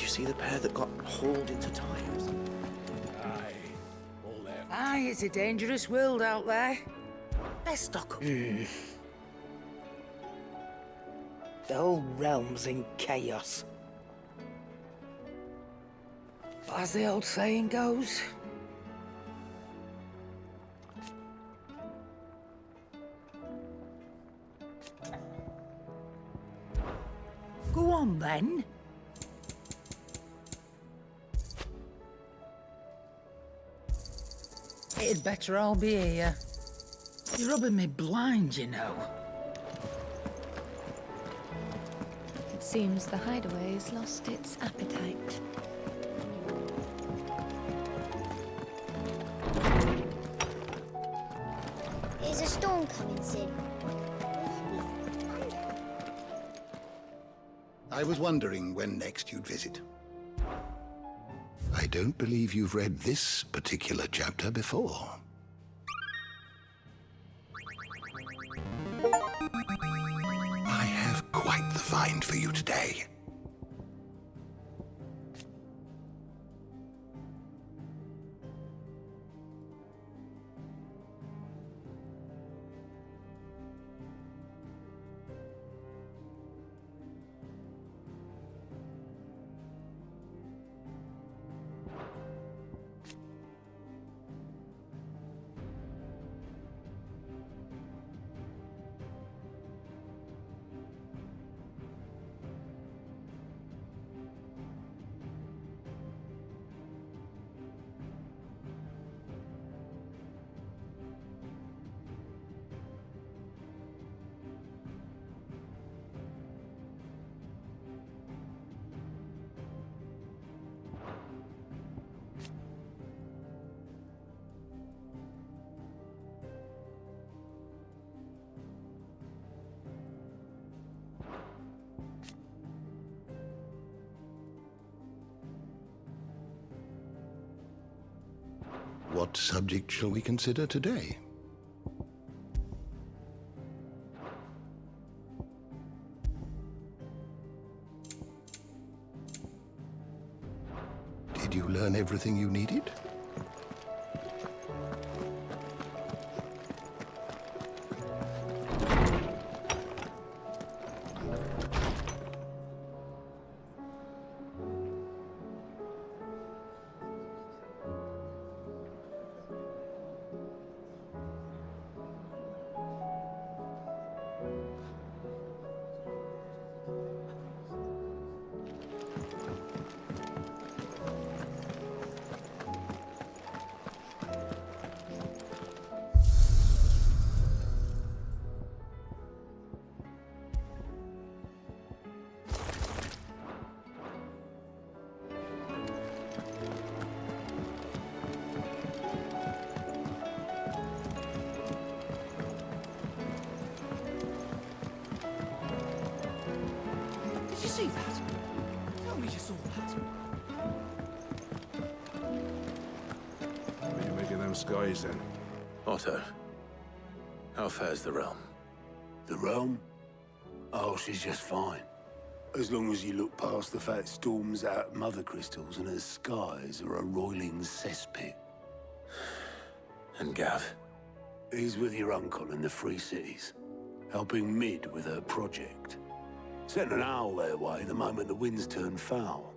Did you see the pair that got hauled into Tyres? Aye, all left. Aye, it's a dangerous world out there. Let's stock up. The whole realm's in chaos. But as the old saying goes, go on then. It'd better all be here. You're rubbing me blind, you know. It seems the hideaway has lost its appetite. There's a storm coming soon. I was wondering when next you'd visit. I don't believe you've read this particular chapter before. I have quite the find for you today. What subject shall we consider today? Did you learn everything you needed? Did you see that? Tell me you saw that. What do you make of them skies, then? Otto, how fares the realm? The realm? Oh, she's just fine. As long as you look past the fat storms out mother crystals and her skies are a roiling cesspit. And Gav? He's with your uncle in the Free Cities, helping Mid with her project. Sent an owl their way the moment the winds turned foul.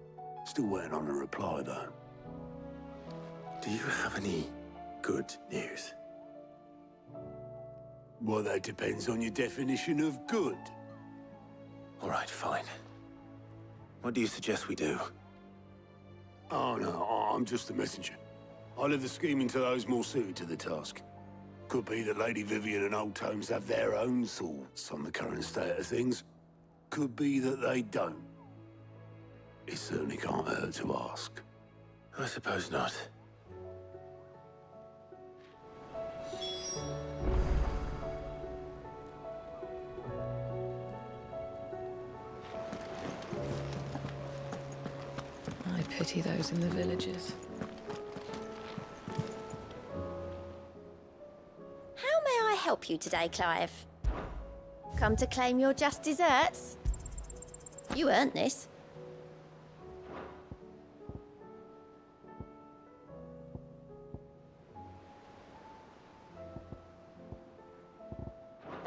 Still waiting on a reply, though. Do you have any good news? Well, that depends on your definition of good. All right, fine. What do you suggest we do? Oh, no, I'm just the messenger. I leave the scheming to those more suited to the task. Could be that Lady Vivian and Old Tomes have their own thoughts on the current state of things. Could be that they don't. It certainly can't hurt to ask. I suppose not. I pity those in the villages. How may I help you today, Clive? Come to claim your just desserts? You earned this.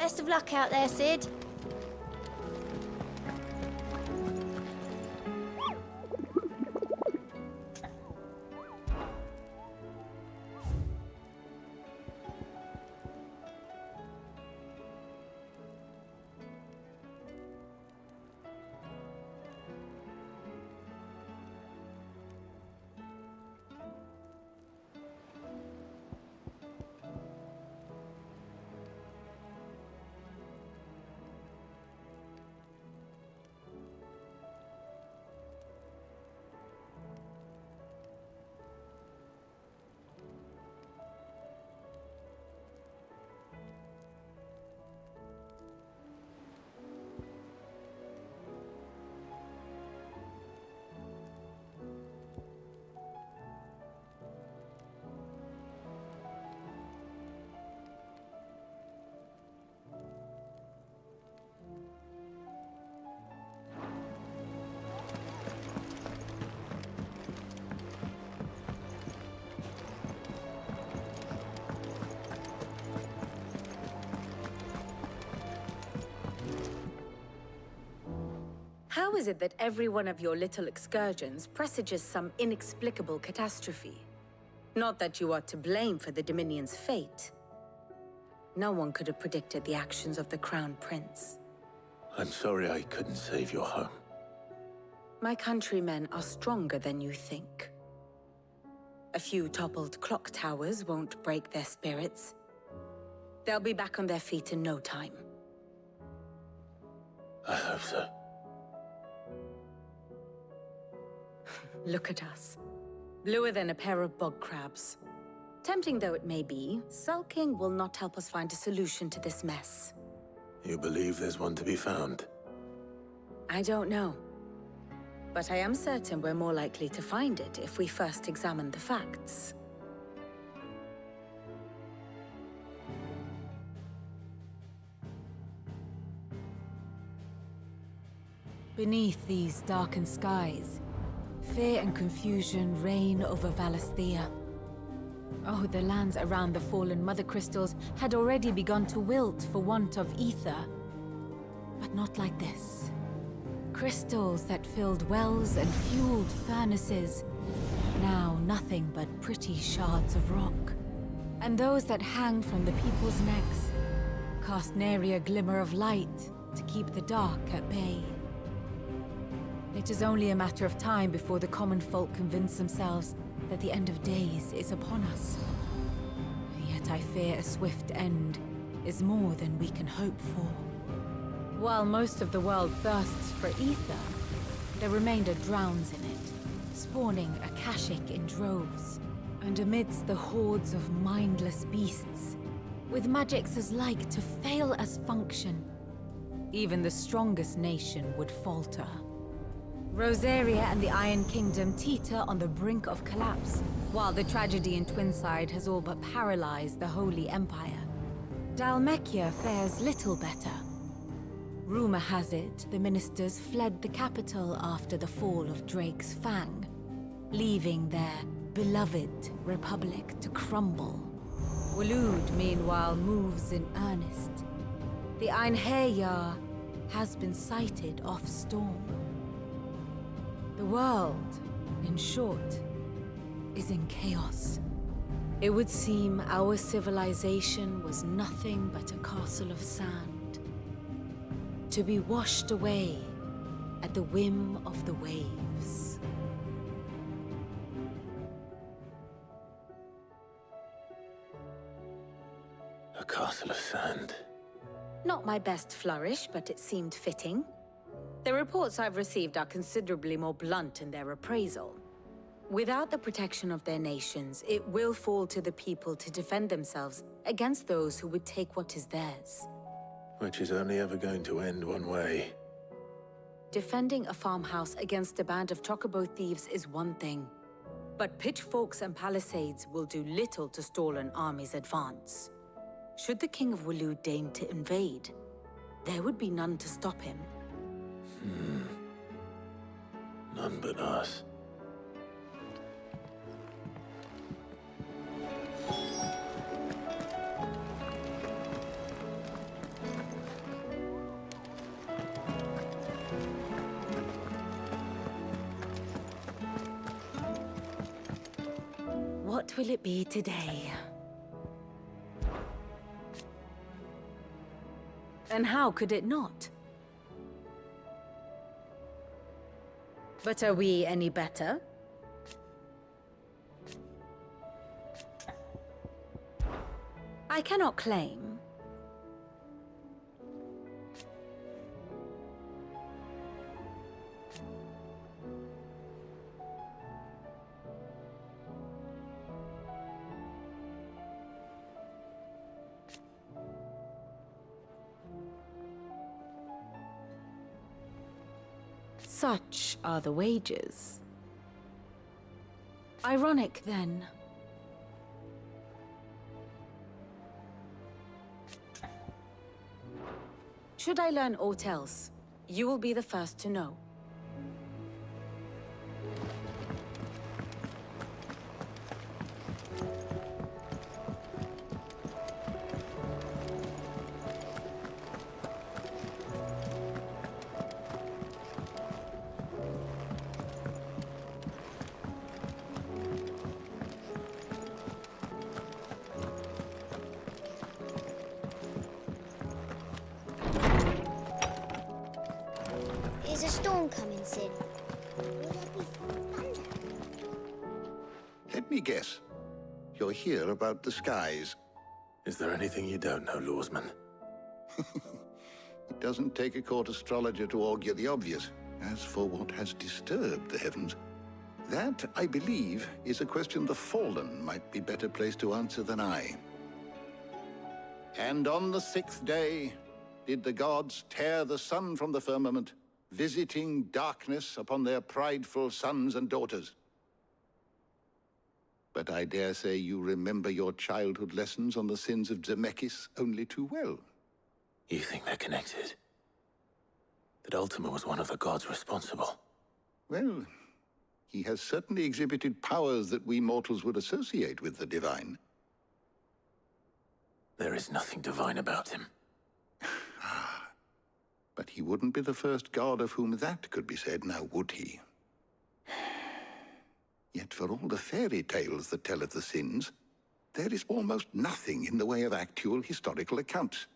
Best of luck out there, Sid. How is it that every one of your little excursions presages some inexplicable catastrophe? Not that you are to blame for the Dominion's fate. No one could have predicted the actions of the Crown Prince. I'm sorry I couldn't save your home. My countrymen are stronger than you think. A few toppled clock towers won't break their spirits. They'll be back on their feet in no time. I hope so. Look at us. Bluer than a pair of bog crabs. Tempting though it may be, sulking will not help us find a solution to this mess. You believe there's one to be found? I don't know. But I am certain we're more likely to find it if we first examine the facts. Beneath these darkened skies, fear and confusion reign over Valisthea. Oh, the lands around the fallen Mother Crystals had already begun to wilt for want of ether. But not like this. Crystals that filled wells and fueled furnaces, now nothing but pretty shards of rock. And those that hang from the people's necks cast nary a glimmer of light to keep the dark at bay. It is only a matter of time before the common folk convince themselves that the end of days is upon us. Yet I fear a swift end is more than we can hope for. While most of the world thirsts for ether, the remainder drowns in it, spawning Akashic in droves. And amidst the hordes of mindless beasts, with magics as like to fail as function, even the strongest nation would falter. Rosaria and the Iron Kingdom teeter on the brink of collapse, while the tragedy in Twinside has all but paralyzed the Holy Empire. Dalmekia fares little better. Rumor has it the ministers fled the capital after the fall of Drake's Fang, leaving their beloved republic to crumble. Waloed, meanwhile, moves in earnest. The Einherjar has been sighted off-storm. The world, in short, is in chaos. It would seem our civilization was nothing but a castle of sand, to be washed away at the whim of the waves. A castle of sand. Not my best flourish, but it seemed fitting. The reports I've received are considerably more blunt in their appraisal. Without the protection of their nations, it will fall to the people to defend themselves against those who would take what is theirs. Which is only ever going to end one way. Defending a farmhouse against a band of chocobo thieves is one thing, but pitchforks and palisades will do little to stall an army's advance. Should the King of Waloed deign to invade, there would be none to stop him. None but us. What will it be today? And how could it not? But are we any better? I cannot claim. Such are the wages. Ironic, then. Should I learn aught else, you will be the first to know. Is a storm coming soon? Will there be thunder? Let me guess. You're here about the skies. Is there anything you don't know, Lawsman? It doesn't take a court astrologer to augur the obvious. As for what has disturbed the heavens, that, I believe, is a question the Fallen might be better placed to answer than I. And on the 6th day did the gods tear the sun from the firmament, visiting darkness upon their prideful sons and daughters. But I dare say you remember your childhood lessons on the sins of Zemeckis only too well. You think they're connected? That Ultima was one of the gods responsible? Well, he has certainly exhibited powers that we mortals would associate with the divine. There is nothing divine about him. But he wouldn't be the first god of whom that could be said, now would he? Yet for all the fairy tales that tell of the sins, there is almost nothing in the way of actual historical accounts.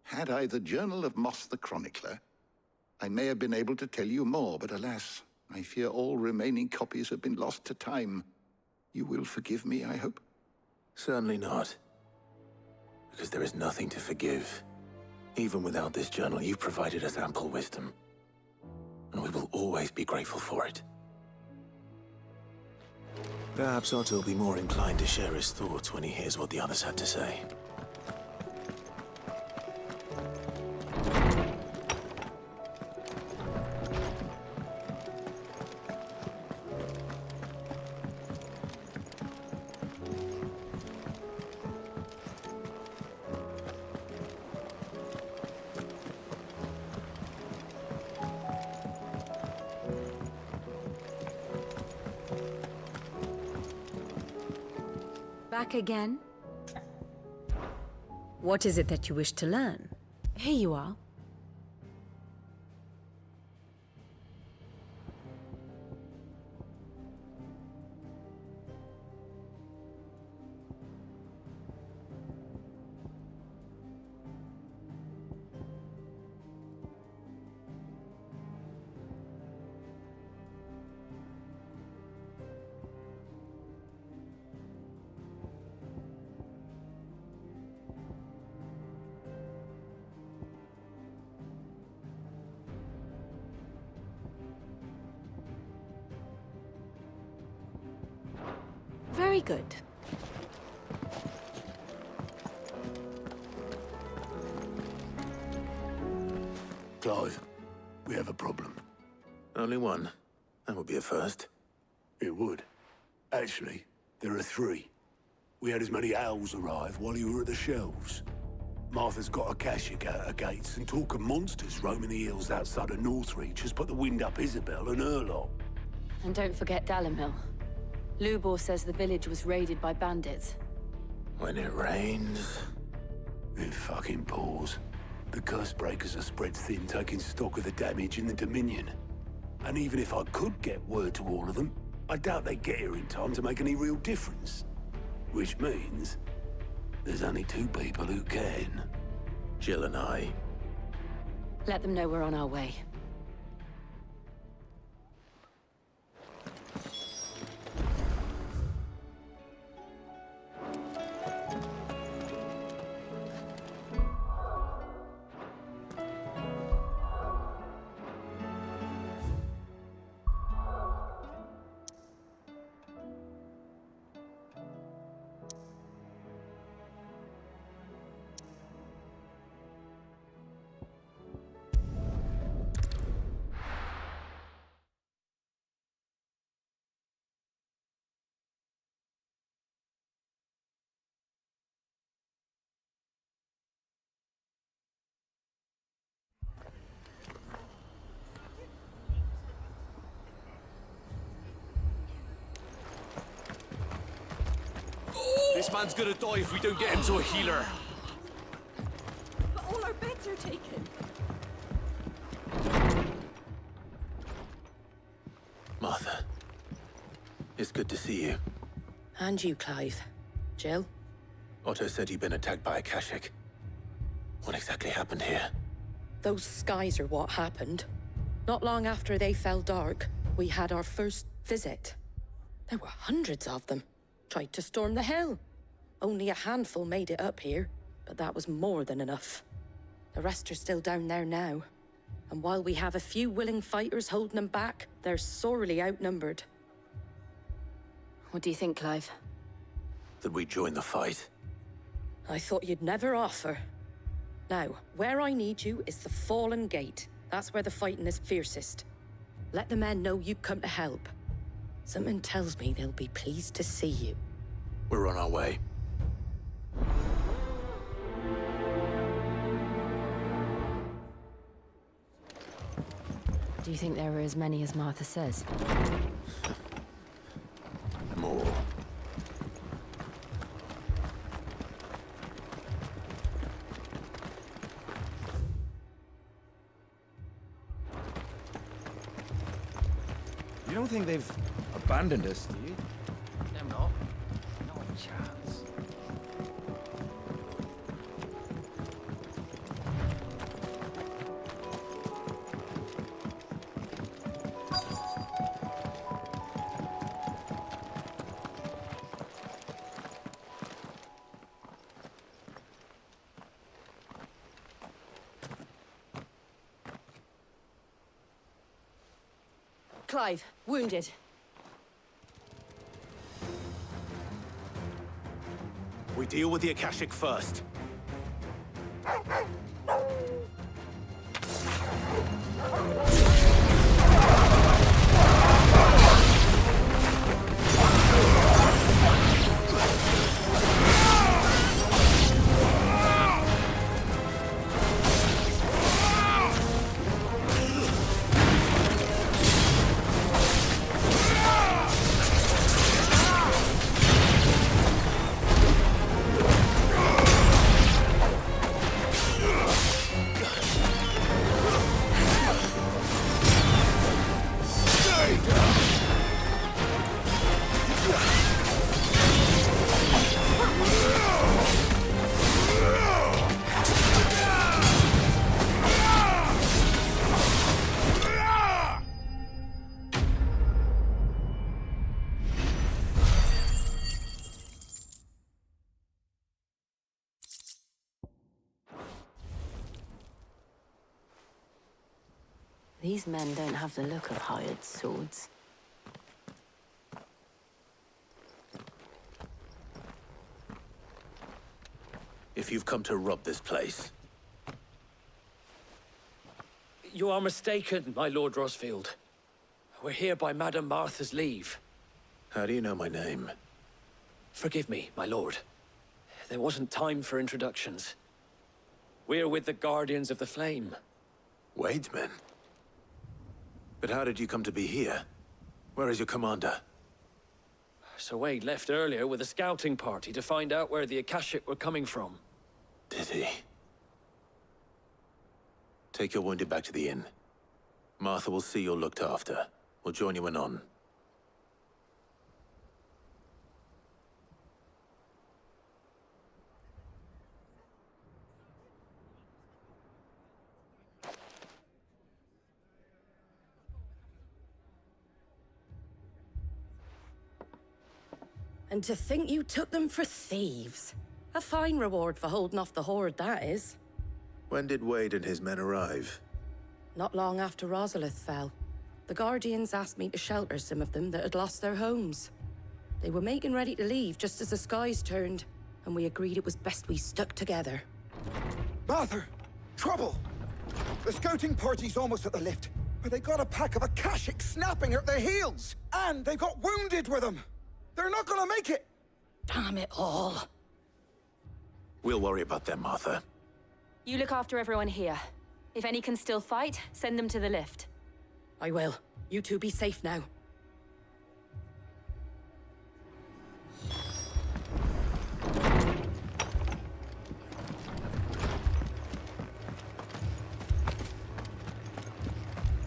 Had I the Journal of Moss the Chronicler, I may have been able to tell you more, but alas, I fear all remaining copies have been lost to time. You will forgive me, I hope? Certainly not. Because there is nothing to forgive. Even without this journal, you've provided us ample wisdom. And we will always be grateful for it. Perhaps Otto will be more inclined to share his thoughts when he hears what the others had to say. Back again? What is it that you wish to learn? Here you are. Very good. Clive, we have a problem. Only one. That would be a first. It would. Actually, there are 3. We had as many owls arrive while you were at the shelves. Martha's got a Kashyyyk at her gates, and talk of monsters roaming the hills outside of Northreach has put the wind up Isabel and her lot. And don't forget Dalimil. Lubor says the village was raided by bandits. When it rains... It fucking pours. The Cursebreakers are spread thin, taking stock of the damage in the Dominion. And even if I could get word to all of them, I doubt they'd get here in time to make any real difference. Which means there's only two people who can. Jill and I. Let them know we're on our way. This man's gonna die if we don't get him to a healer. But all our beds are taken. Martha. It's good to see you. And you, Clive. Jill? Otto said you'd been attacked by a Akashic. What exactly happened here? Those skies are what happened. Not long after they fell dark, we had our first visit. There were hundreds of them. Tried to storm the hill. Only a handful made it up here, but that was more than enough. The rest are still down there now. And while we have a few willing fighters holding them back, they're sorely outnumbered. What do you think, Clive? That we join the fight? I thought you'd never offer. Now, where I need you is the Fallen Gate. That's where the fighting is fiercest. Let the men know you come to help. Something tells me they'll be pleased to see you. We're on our way. Do you think there are as many as Martha says? More. You don't think they've abandoned us, do you? Them not. No chance. Clive, wounded. We deal with the Akashic first. These men don't have the look of hired swords. If you've come to rob this place, You are mistaken, my Lord Rosfield. We're here by Madame Martha's leave. how do you know my name? Forgive me, my lord. There wasn't time for introductions. We're with the Guardians of the Flame. Wade's men? But how did you come to be here? Where is your commander? Sir Wade left earlier with a scouting party to find out where the Akashic were coming from. Did he? Take your wounded back to the inn. Martha will see you're looked after. We'll join you anon. And to think you took them for thieves. A fine reward for holding off the horde, that is. When did Wade and his men arrive? Not long after Rosalith fell. The Guardians asked me to shelter some of them that had lost their homes. They were making ready to leave just as the skies turned, and we agreed it was best we stuck together. Martha! Trouble! The scouting party's almost at the lift, but they got a pack of Akashic snapping at their heels! And they got wounded with them! They're not gonna make it! Damn it all! We'll worry about them, Martha. You look after everyone here. If any can still fight, send them to the lift. I will. You two be safe now.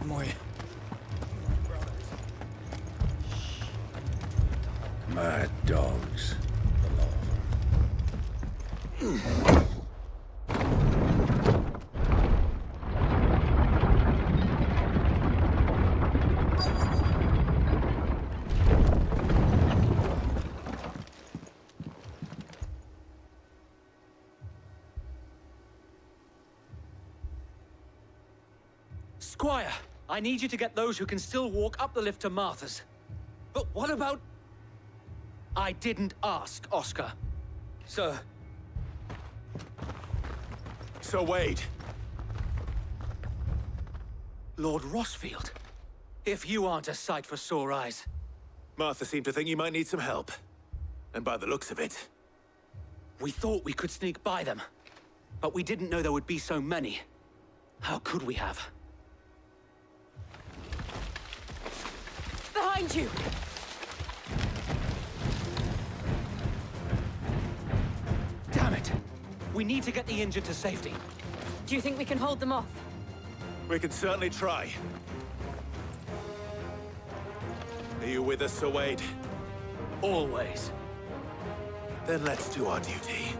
Moy. Mad dogs. Squire, I need you to get those who can still walk up the lift to Martha's. But what about... I didn't ask, Oscar. Sir. So Wade. Lord Rossfield. If you aren't a sight for sore eyes. Martha seemed to think you might need some help. And by the looks of it... We thought we could sneak by them. But we didn't know there would be so many. How could we have? Behind you! Damn it! We need to get the injured to safety. Do you think we can hold them off? We can certainly try. Are you with us, Sir Wade? Always. Then let's do our duty.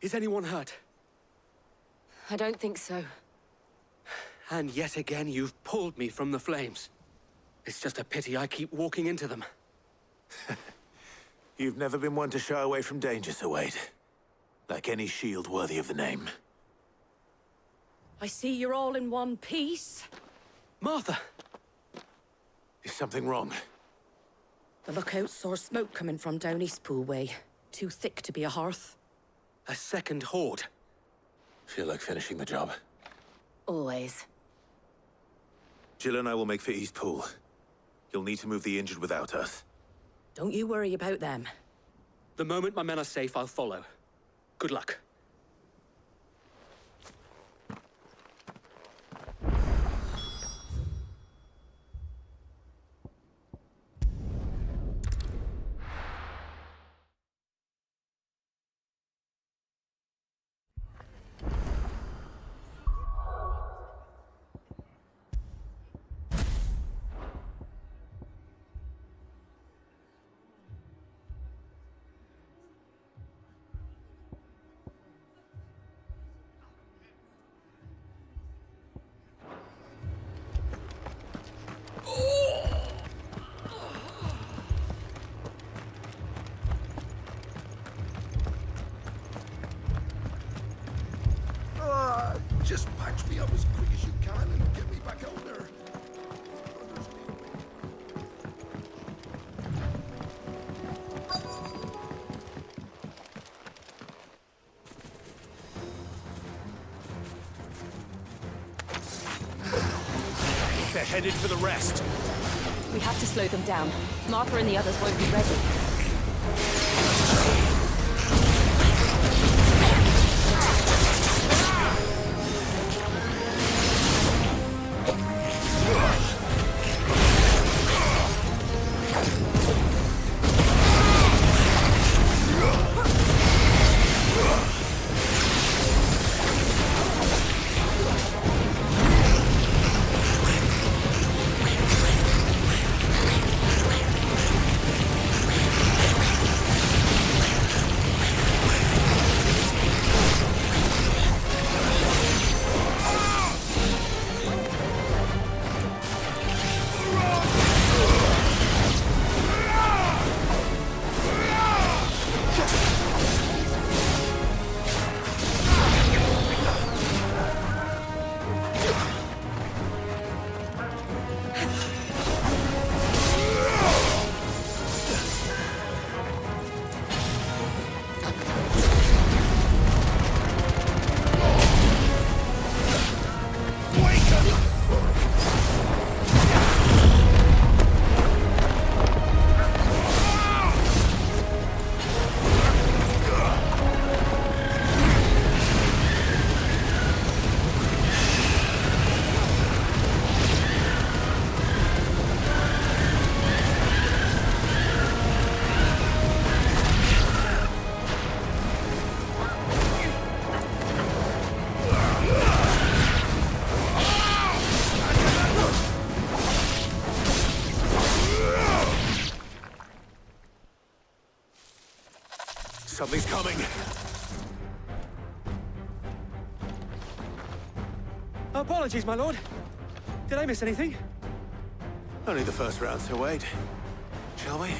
Is anyone hurt? I don't think so. And yet again, you've pulled me from the flames. It's just a pity I keep walking into them. You've never been one to shy away from danger, Sir Wade. Like any shield worthy of the name. I see you're all in one piece. Martha! Is something wrong? The lookout saw smoke coming from down Eastpool way. Too thick to be a hearth. A second horde. Feel like finishing the job. Always. Jill and I will make for Eastpool. You'll need to move the injured without us. Don't you worry about them. The moment my men are safe, I'll follow. Good luck. Just patch me up as quick as you can and get me back out there. They're headed for the rest. We have to slow them down. Martha and the others won't be ready. Something's coming. Apologies, my lord. Did I miss anything? Only the first round, Sir Wade. Shall we?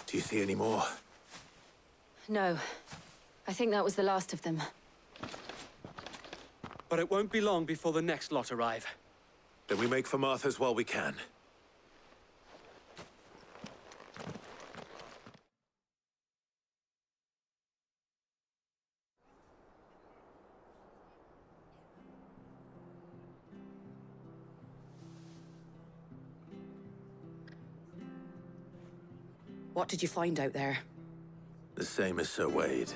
Do you see any more? No. I think that was the last of them. But it won't be long before the next lot arrive. Then we make for Martha's while we can. What did you find out there? The same as Sir Wade.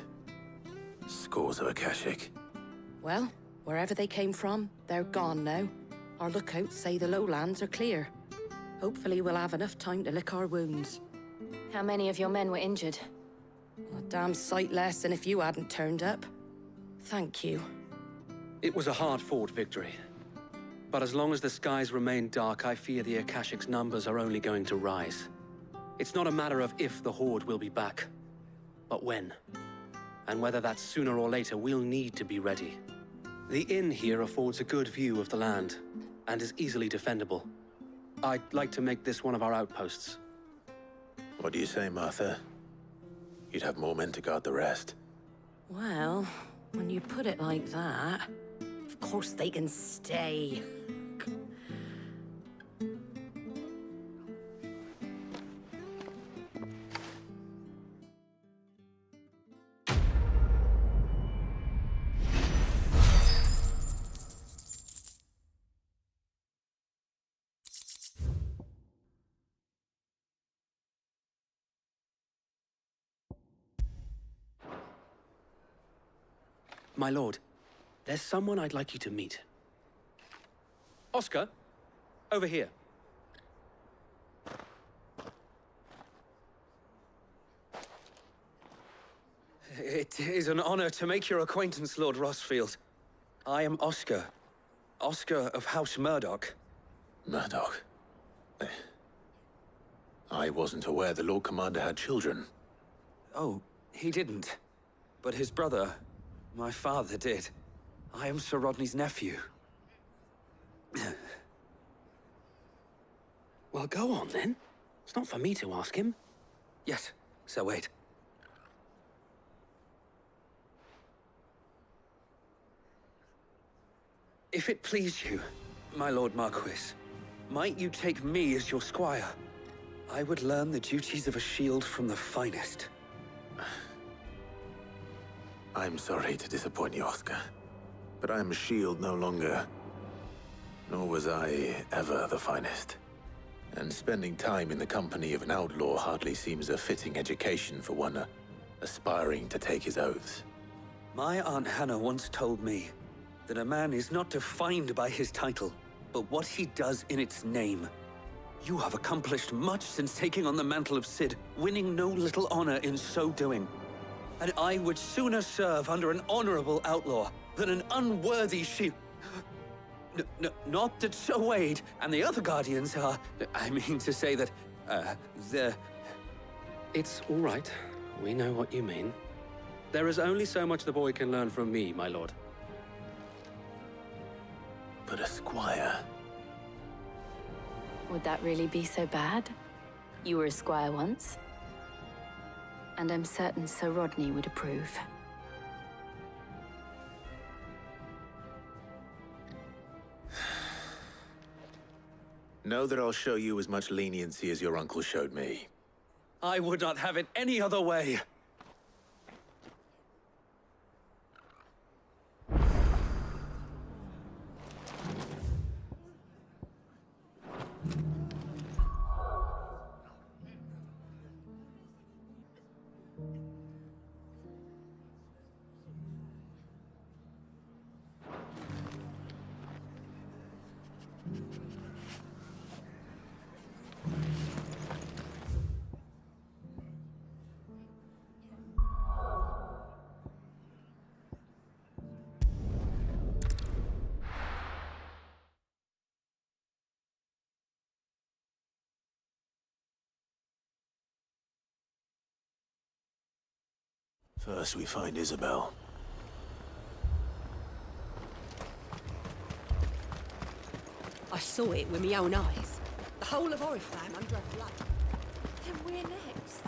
Scores of Akashic. Well, wherever they came from, they're gone now. Our lookouts say the lowlands are clear. Hopefully we'll have enough time to lick our wounds. How many of your men were injured? A damn sight less than if you hadn't turned up. Thank you. It was a hard-fought victory. But as long as the skies remain dark, I fear the Akashic's numbers are only going to rise. It's not a matter of if the Horde will be back, but when. And whether that's sooner or later, we'll need to be ready. The inn here affords a good view of the land, and is easily defendable. I'd like to make this one of our outposts. What do you say, Martha? You'd have more men to guard the rest. Well, when you put it like that, of course they can stay. My lord, there's someone I'd like you to meet. Oscar, over here. It is an honor to make your acquaintance, Lord Rossfield. I am Oscar. Oscar of House Murdoch. Murdoch? I wasn't aware the Lord Commander had children. Oh, he didn't. But his brother, my father, did. I am Sir Rodney's nephew. Well, go on then. It's not for me to ask him. Yes, Sir Wade. If it please you, my Lord Marquis, might you take me as your squire? I would learn the duties of a shield from the finest. I'm sorry to disappoint you, Oscar, but I am a shield no longer. Nor was I ever the finest. And spending time in the company of an outlaw hardly seems a fitting education for one aspiring to take his oaths. My Aunt Hannah once told me that a man is not defined by his title, but what he does in its name. You have accomplished much since taking on the mantle of Cid, winning no little honor in so doing. And I would sooner serve under an honorable outlaw than an unworthy shield. Not that Sir Wade and the other Guardians are... I mean to say that, they're... It's all right. We know what you mean. There is only so much the boy can learn from me, my lord. But a squire... Would that really be so bad? You were a squire once. And I'm certain Sir Rodney would approve. Know that I'll show you as much leniency as your uncle showed me. I would not have it any other way. First we find Isabel. I saw it with my own eyes. The whole of Oriflamme under a flood. Then we're next.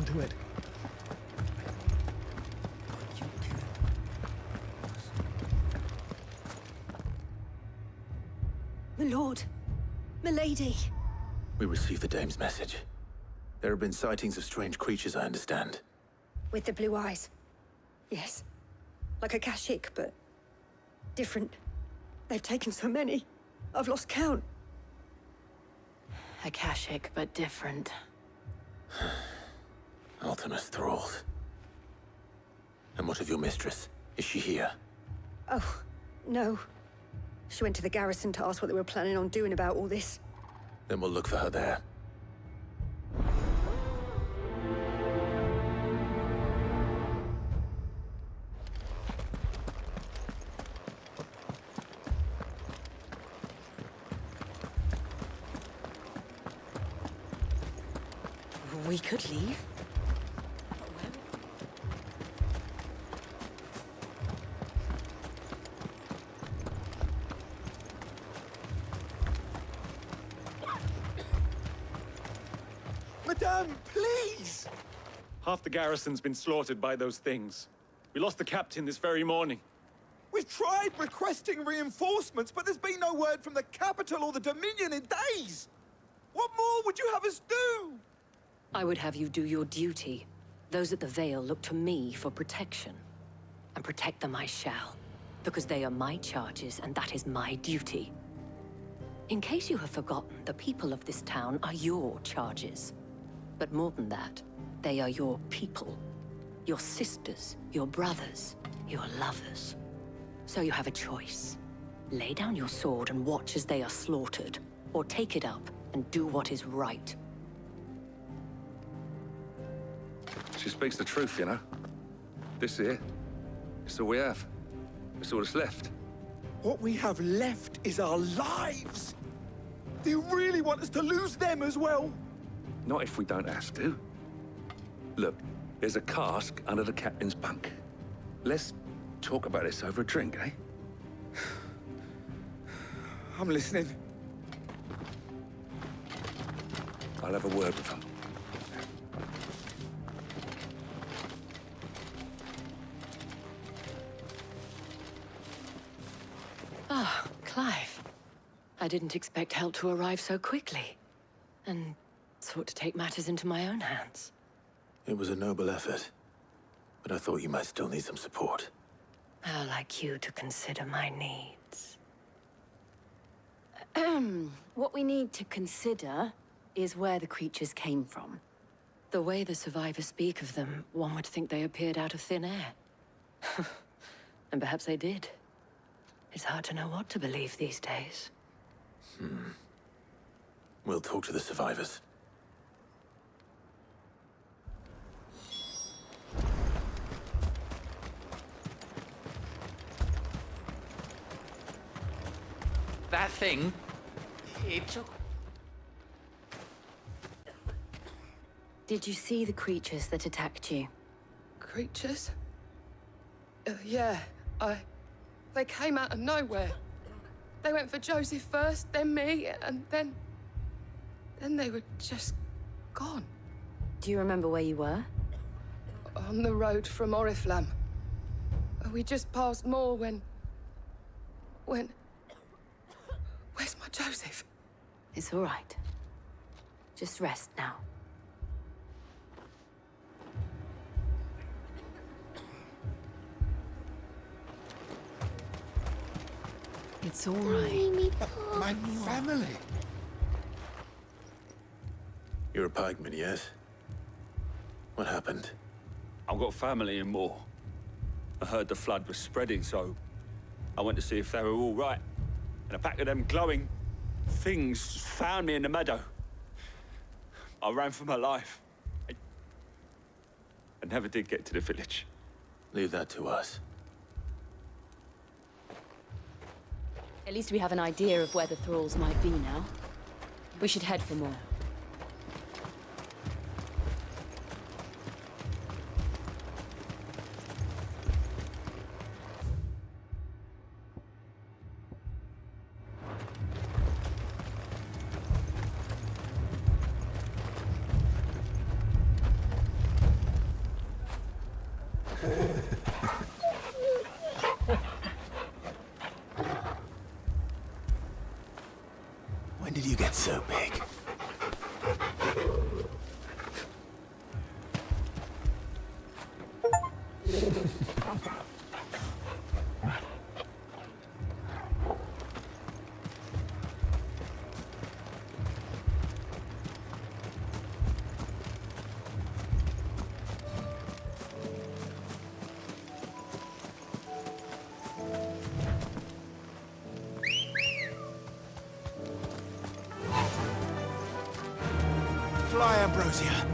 to it. My lord. Milady. We received the dame's message. There have been sightings of strange creatures, I understand. With the blue eyes. Yes. Like a Kashik, but different. They've taken so many. I've lost count. Akashic, but different. Ultimus thralls. And what of your mistress? Is she here? Oh, no. She went to the garrison to ask what they were planning on doing about all this. Then we'll look for her there. We could leave. Madame, please! Half the garrison's been slaughtered by those things. We lost the captain this very morning. We've tried requesting reinforcements, but there's been no word from the capital or the Dominion in days! What more would you have us do? I would have you do your duty. Those at the Vale look to me for protection. And protect them I shall. Because they are my charges, and that is my duty. In case you have forgotten, the people of this town are your charges. But more than that, they are your people. Your sisters, your brothers, your lovers. So you have a choice. Lay down your sword and watch as they are slaughtered, or take it up and do what is right. She speaks the truth, you know. This here, it's all we have. It's all that's left. What we have left is our lives! Do you really want us to lose them as well? Not if we don't have to. Look, there's a cask under the captain's bunk. Let's talk about this over a drink, eh? I'm listening. I'll have a word with him. Ah, Clive. I didn't expect help to arrive so quickly. And sought to take matters into my own hands. It was a noble effort, but I thought you might still need some support. How like you to consider my needs. What we need to consider is where the creatures came from. The way the survivors speak of them, one would think they appeared out of thin air. And perhaps they did. It's hard to know what to believe these days. We'll talk to the survivors. That thing, it took... Did you see the creatures that attacked you? Creatures? Yeah, They came out of nowhere. They went for Joseph first, then me, and then they were just gone. Do you remember where you were? On the road from Oriflamme. We just passed Moor when... Where's my Joseph? It's all right. Just rest now. It's all right. My family. You're a pikeman, yes? What happened? I've got family in Moor. I heard the flood was spreading, so I went to see if they were all right. And a pack of them glowing things found me in the meadow. I ran for my life. I never did get to the village. Leave that to us. At least we have an idea of where the thralls might be now. We should head for more. did you get so big? Fly, Ambrosia.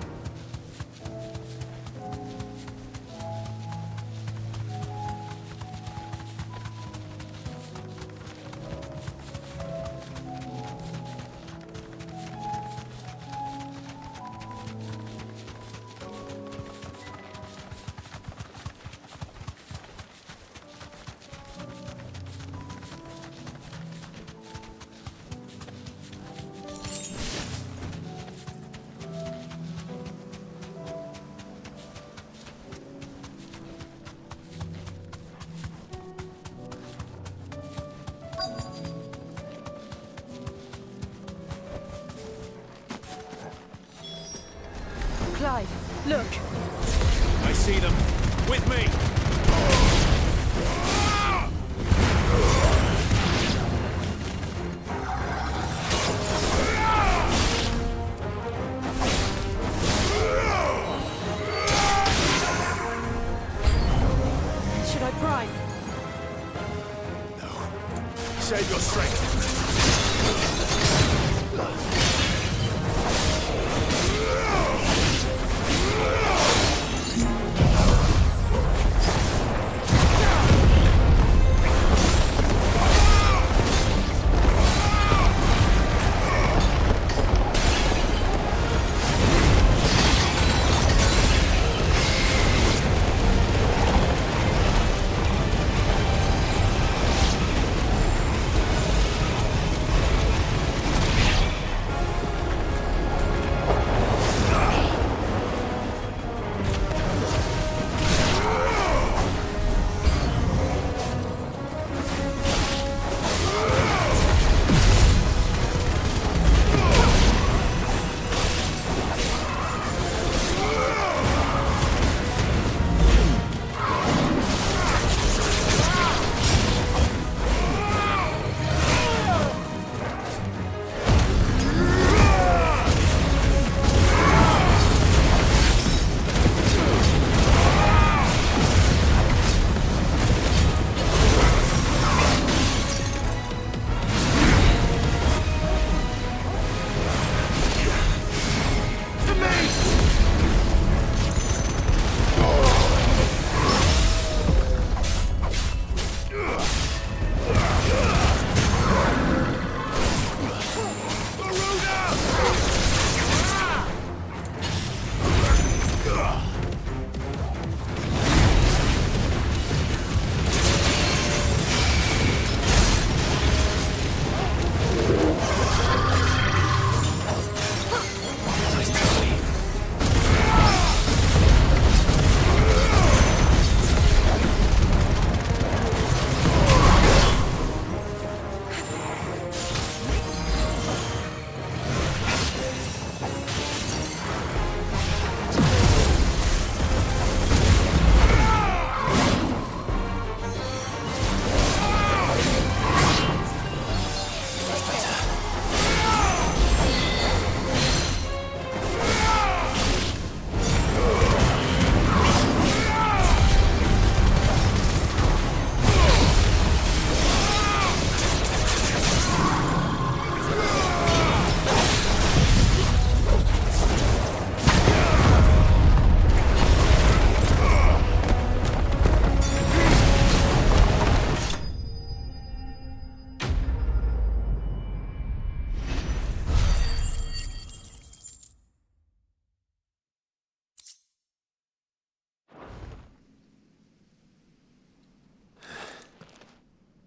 Clive, look! I see them. With me! Should I prime? Save your strength.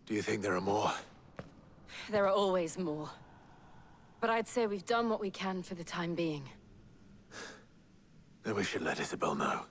Do you think there are more? There are always more. But I'd say we've done what we can for the time being. Then we should let Isabel know.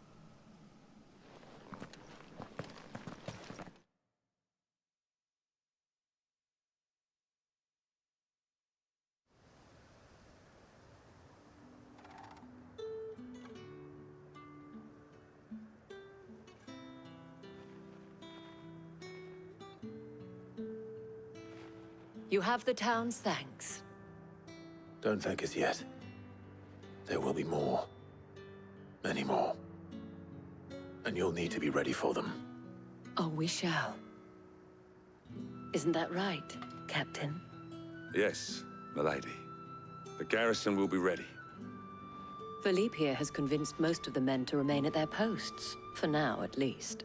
You have the town's thanks. Don't thank us yet. There will be more. Many more. And you'll need to be ready for them. Oh, we shall. Isn't that right, Captain? Yes, milady. The garrison will be ready. Philippe here has convinced most of the men to remain at their posts. For now, at least.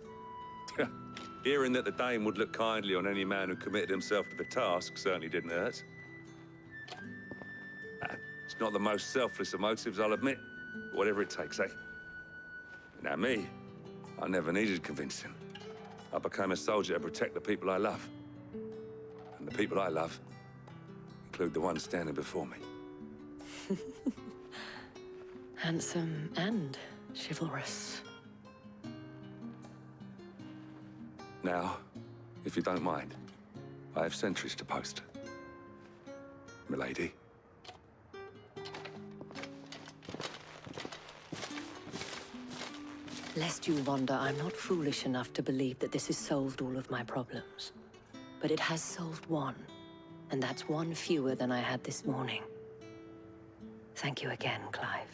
Hearing that the Dane would look kindly on any man who committed himself to the task certainly didn't hurt. It's not the most selfless of motives, I'll admit. But whatever it takes, eh? Now me, I never needed convincing. I became a soldier to protect the people I love. And the people I love include the ones standing before me. Handsome and chivalrous. Now, if you don't mind, I have sentries to post. Milady. Lest you wonder, I'm not foolish enough to believe that this has solved all of my problems. But it has solved one, and that's one fewer than I had this morning. Thank you again, Clive.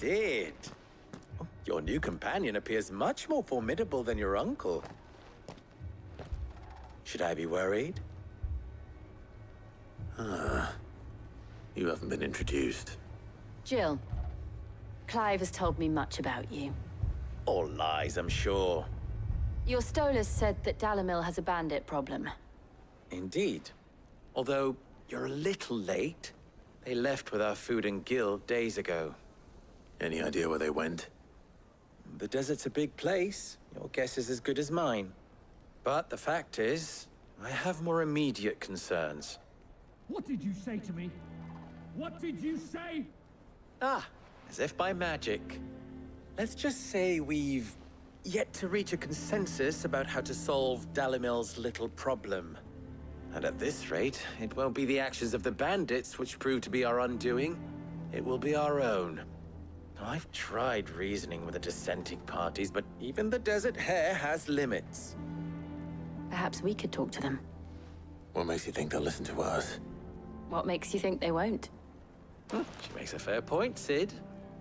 Sid! Your new companion appears much more formidable than your uncle. Should I be worried? You haven't been introduced. Jill, Clive has told me much about you. All lies, I'm sure. Your Stolas said that Dalimil has a bandit problem. Indeed. Although, you're a little late. They left with our food and guild days ago. Any idea where they went? The desert's a big place. Your guess is as good as mine. But the fact is, I have more immediate concerns. What did you say to me? What did you say? Ah, as if by magic. Let's just say we've yet to reach a consensus about how to solve Dalimil's little problem. And at this rate, it won't be the actions of the bandits which prove to be our undoing. It will be our own. I've tried reasoning with the dissenting parties, but even the Desert Hare has limits. Perhaps we could talk to them. What makes you think they'll listen to us? What makes you think they won't? She makes a fair point, Sid.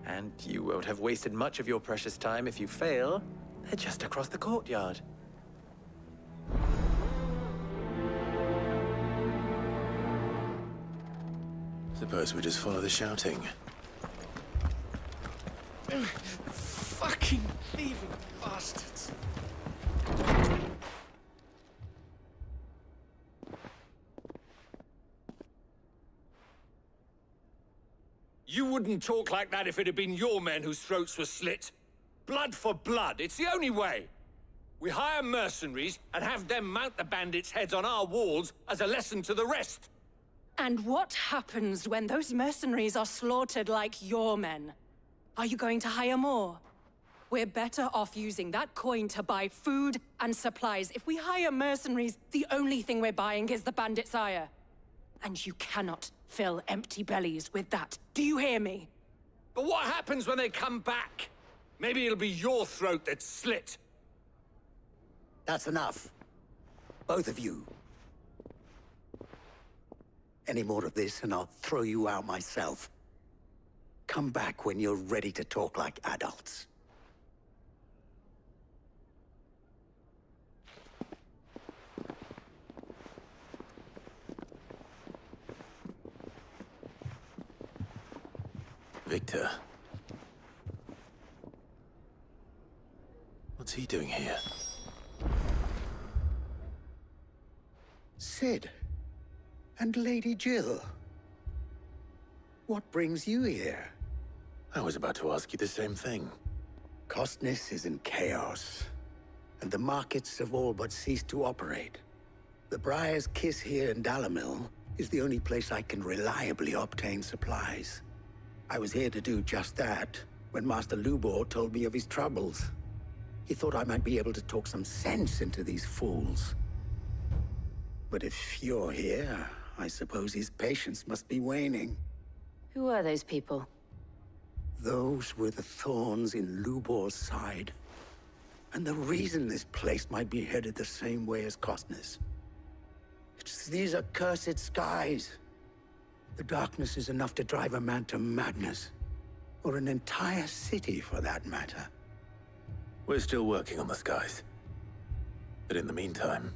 And you won't have wasted much of your precious time if you fail. They're just across the courtyard. Suppose we just follow the shouting. Fucking thieving bastards. You wouldn't talk like that if it had been your men whose throats were slit. Blood for blood, it's the only way. We hire mercenaries and have them mount the bandits' heads on our walls as a lesson to the rest. And what happens when those mercenaries are slaughtered like your men? Are you going to hire more? We're better off using that coin to buy food and supplies. If we hire mercenaries, the only thing we're buying is the bandits' ire. And you cannot fill empty bellies with that. Do you hear me? But what happens when they come back? Maybe it'll be your throat that's slit. That's enough. Both of you. Any more of this and I'll throw you out myself. Come back when you're ready to talk like adults. Victor. What's he doing here? Sid. And Lady Jill. What brings you here? I was about to ask you the same thing. Costness is in chaos, and the markets have all but ceased to operate. The Briar's Kiss here in Dalimil is the only place I can reliably obtain supplies. I was here to do just that when Master Lubor told me of his troubles. He thought I might be able to talk some sense into these fools. But if you're here, I suppose his patience must be waning. Who are those people? Those were the thorns in Lubor's side. And the reason this place might be headed the same way as Costness. It's these accursed skies. The darkness is enough to drive a man to madness. Or an entire city, for that matter. We're still working on the skies. But in the meantime,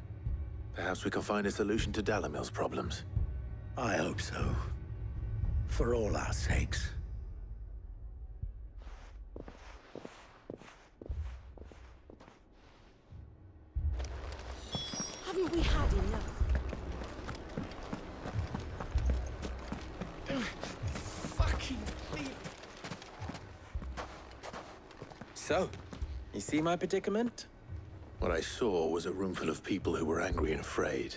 perhaps we can find a solution to Dalimil's problems. I hope so. For all our sakes. Haven't we had enough? Fucking thief. So, you see my predicament? What I saw was a room full of people who were angry and afraid.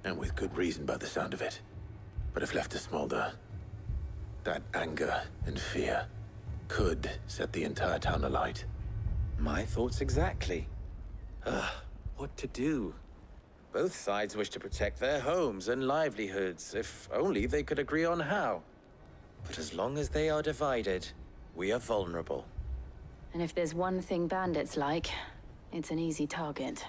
And with good reason by the sound of it. But if left to smolder, that anger and fear could set the entire town alight. My thoughts exactly. What to do? Both sides wish to protect their homes and livelihoods, if only they could agree on how. But as long as they are divided, we are vulnerable. And if there's one thing bandits like, it's an easy target.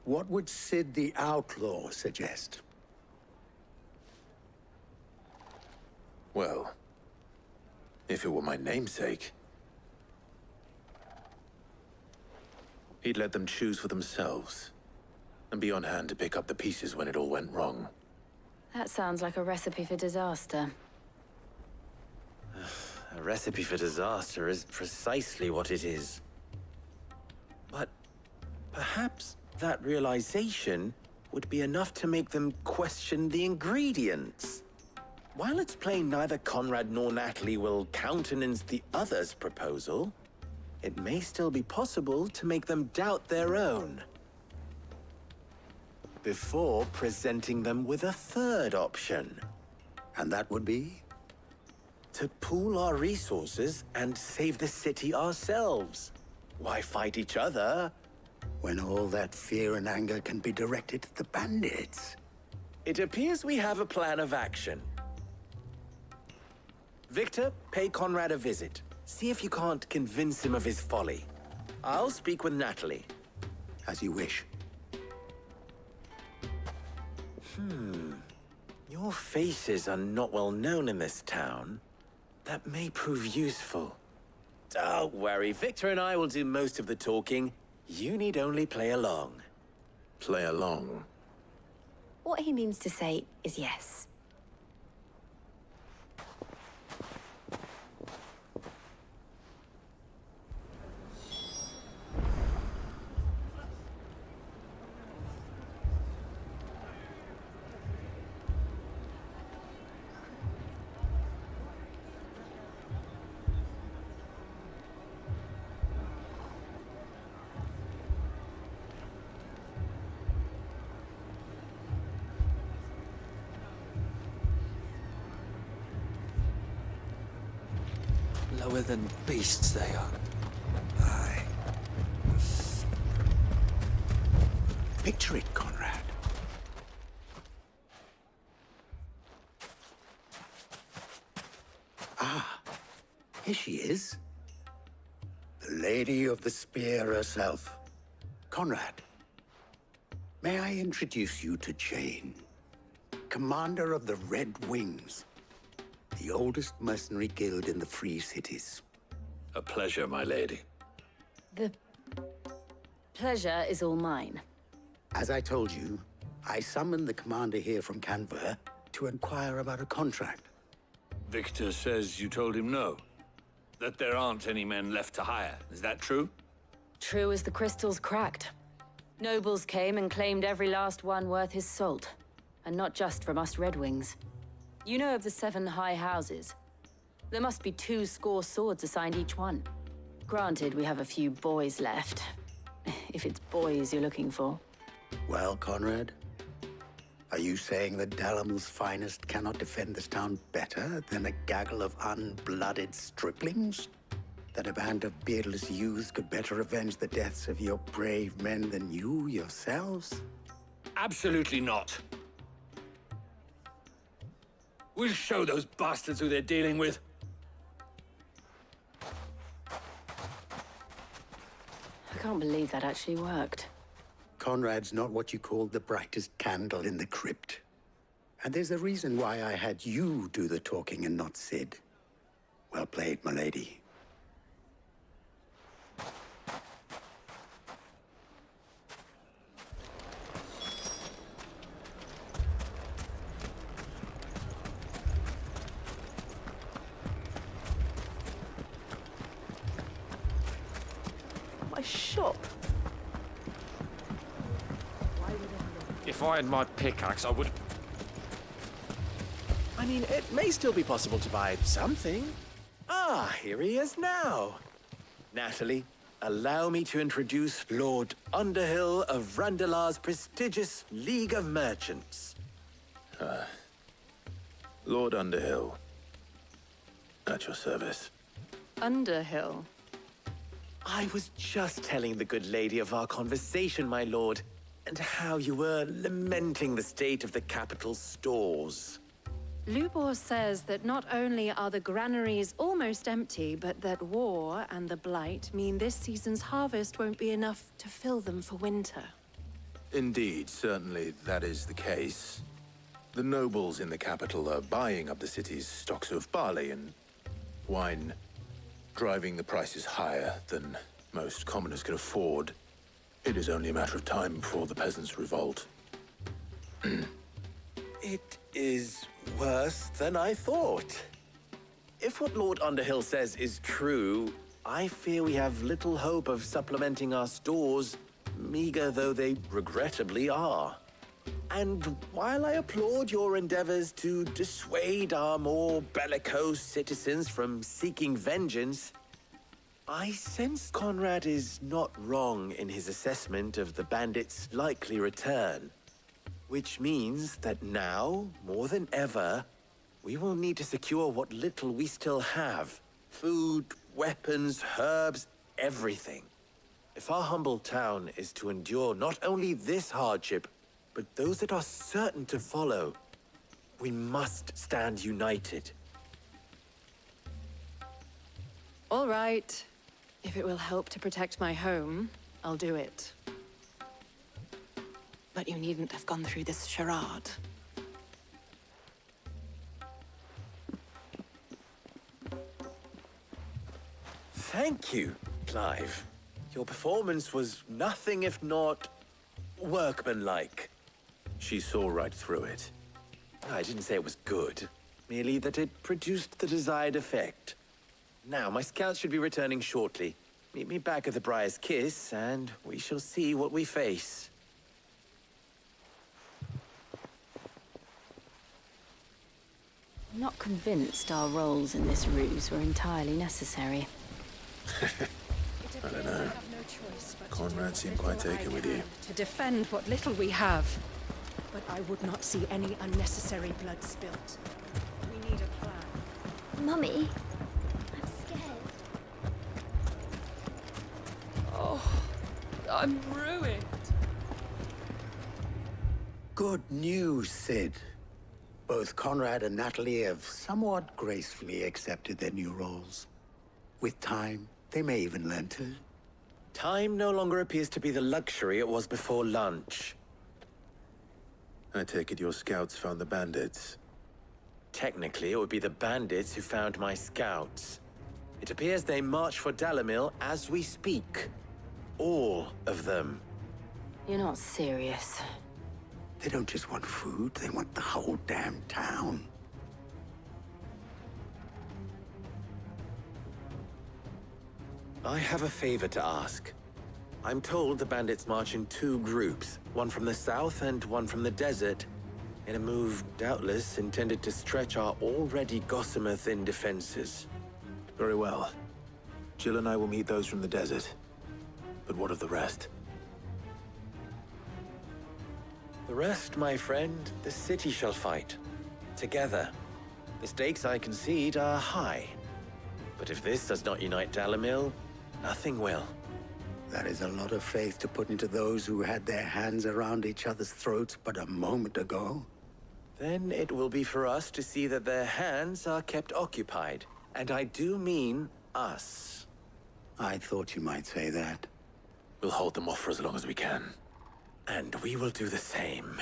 What would Sid the Outlaw suggest? Well, if it were my namesake, he'd let them choose for themselves, and be on hand to pick up the pieces when it all went wrong. That sounds like a recipe for disaster. A recipe for disaster is precisely what it is. But perhaps that realization would be enough to make them question the ingredients. While it's plain neither Conrad nor Natalie will countenance the other's proposal, it may still be possible to make them doubt their own. Before presenting them with a third option. And that would be? To pool our resources and save the city ourselves. Why fight each other? When all that fear and anger can be directed at the bandits. It appears we have a plan of action. Victor, pay Conrad a visit. See if you can't convince him of his folly. I'll speak with Natalie. As you wish. Your faces are not well known in this town. That may prove useful. Don't worry, Victor and I will do most of the talking. You need only play along. Play along? What he means to say is yes. Lower than beasts they are. Aye. Picture it, Conrad. Ah, here she is. The Lady of the Spear herself. Conrad, May I introduce you to Jane, commander of the Red Wings, the oldest mercenary guild in the Free Cities. A pleasure, my lady. The pleasure is all mine. As I told you, I summoned the commander here from Canver to inquire about a contract. Victor says you told him no. That there aren't any men left to hire. Is that true? True as the crystals cracked. Nobles came and claimed every last one worth his salt. And not just from us Red Wings. You know of the 7 high houses. There must be 200 swords assigned each one. Granted, we have a few boys left. If it's boys you're looking for. Well, Conrad, are you saying that Dalamil's finest cannot defend this town better than a gaggle of unblooded striplings? That a band of beardless youths could better avenge the deaths of your brave men than you yourselves? Absolutely not. We'll show those bastards who they're dealing with. I can't believe that actually worked. Conrad's not what you call the brightest candle in the crypt. And there's a reason why I had you do the talking and not Sid. Well played, my lady. My shop. If I had my pickaxe, I would... I mean, it may still be possible to buy something. Ah, here he is now. Natalie, allow me to introduce Lord Underhill of Randalar's prestigious League of Merchants. Lord Underhill. At your service. Underhill? I was just telling the good lady of our conversation, my lord, and how you were lamenting the state of the capital's stores. Lubor says that not only are the granaries almost empty, but that war and the Blight mean this season's harvest won't be enough to fill them for winter. Indeed, certainly that is the case. The nobles in the capital are buying up the city's stocks of barley and wine, driving the prices higher than most commoners can afford. It is only a matter of time before the peasants revolt. It is worse than I thought. If what Lord Underhill says is true, I fear we have little hope of supplementing our stores, meager though they regrettably are. And while I applaud your endeavors to dissuade our more bellicose citizens from seeking vengeance, I sense Conrad is not wrong in his assessment of the bandits' likely return. Which means that now, more than ever, we will need to secure what little we still have. Food, weapons, herbs, everything. If our humble town is to endure not only this hardship, but those that are certain to follow, we must stand united. All right. If it will help to protect my home, I'll do it. But you needn't have gone through this charade. Thank you, Clive. Your performance was nothing if not workmanlike. She saw right through it. I didn't say it was good, merely that it produced the desired effect. Now, my scouts should be returning shortly. Meet me back at the Briar's Kiss, and we shall see what we face. I'm not convinced our roles in this ruse were entirely necessary. I don't know. Conrad seemed quite taken with you. To defend what little we have. But I would not see any unnecessary blood spilt. We need a plan. Mummy, I'm scared. Oh, I'm ruined. Good news, Sid. Both Conrad and Natalie have somewhat gracefully accepted their new roles. With time, they may even learn to... Time no longer appears to be the luxury it was before lunch. I take it your scouts found the bandits. Technically, it would be the bandits who found my scouts. It appears they march for Dalimil as we speak. All of them. You're not serious. They don't just want food, they want the whole damn town. I have a favor to ask. I'm told the bandits march in two groups, one from the south and one from the desert, in a move doubtless intended to stretch our already gossamer-thin defenses. Very well. Jill and I will meet those from the desert. But what of the rest? The rest, my friend, the city shall fight. Together. The stakes, I concede, are high. But if this does not unite Dalimil, nothing will. That is a lot of faith to put into those who had their hands around each other's throats but a moment ago. Then it will be for us to see that their hands are kept occupied. And I do mean us. I thought you might say that. We'll hold them off for as long as we can. And we will do the same.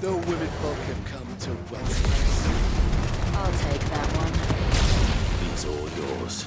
The women folk have come to welcome us. I'll take that one. These are all yours.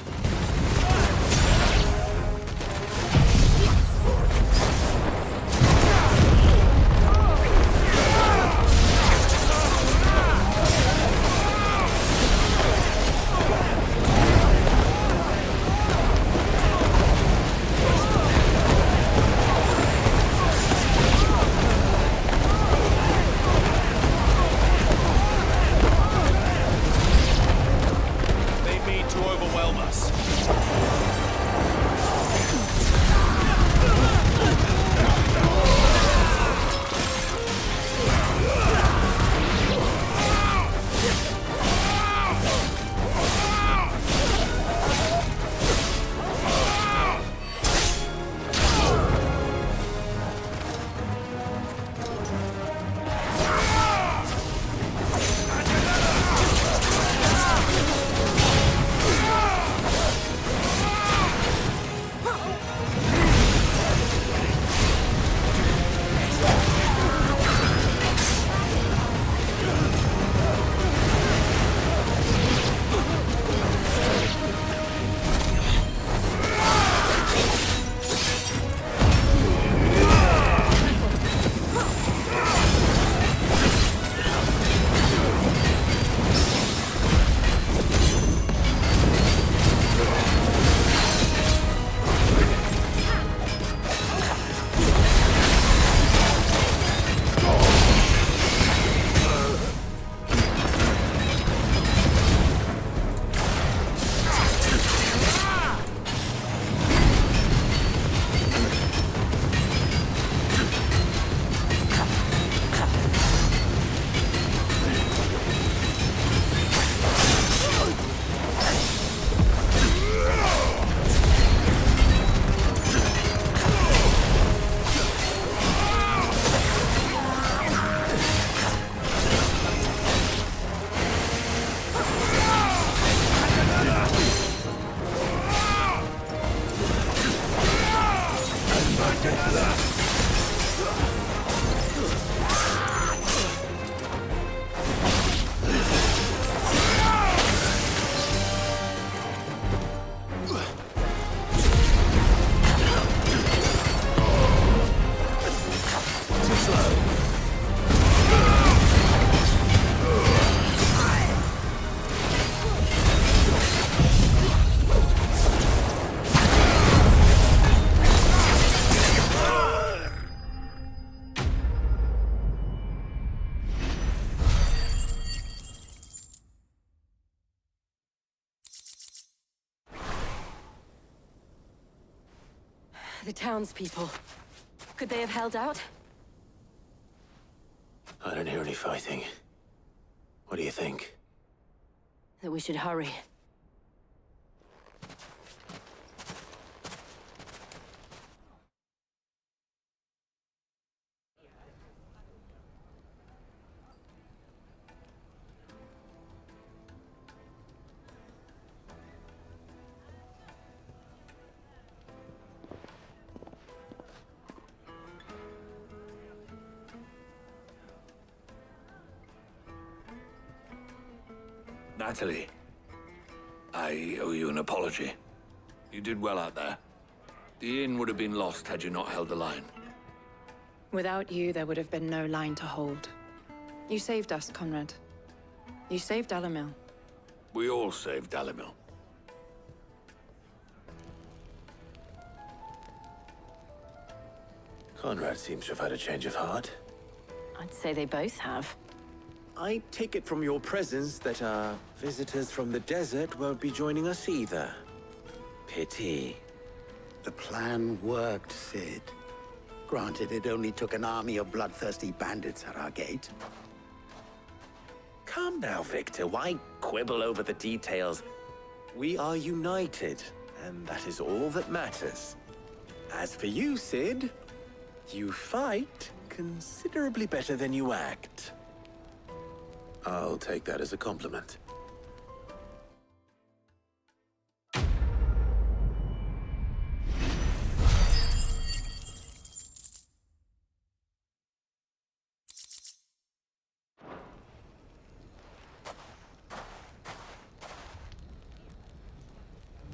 The townspeople. Could they have held out? I don't hear any fighting. What do you think? That we should hurry. Natalie, I owe you an apology. You did well out there. The inn would have been lost had you not held the line. Without you, there would have been no line to hold. You saved us, Conrad. You saved Dalimil. We all saved Dalimil. Conrad seems to have had a change of heart. I'd say they both have. I take it from your presence that our visitors from the desert won't be joining us either. Pity. The plan worked, Sid. Granted, it only took an army of bloodthirsty bandits at our gate. Calm now, Victor. Why quibble over the details? We are united, and that is all that matters. As for you, Sid, you fight considerably better than you act. I'll take that as a compliment.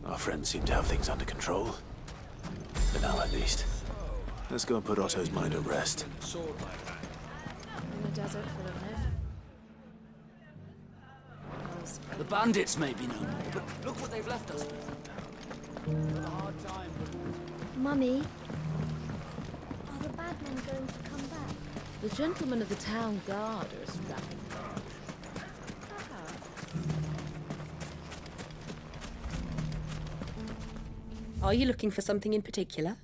Our friends seem to have things under control. For now, at least. Let's go and put Otto's mind at rest. In the desert full of men. The bandits may be no more, but look what they've left us with. A hard time. Mummy, are the bad men going to come back? The gentlemen of the town guard are strapping. Are you looking for something in particular?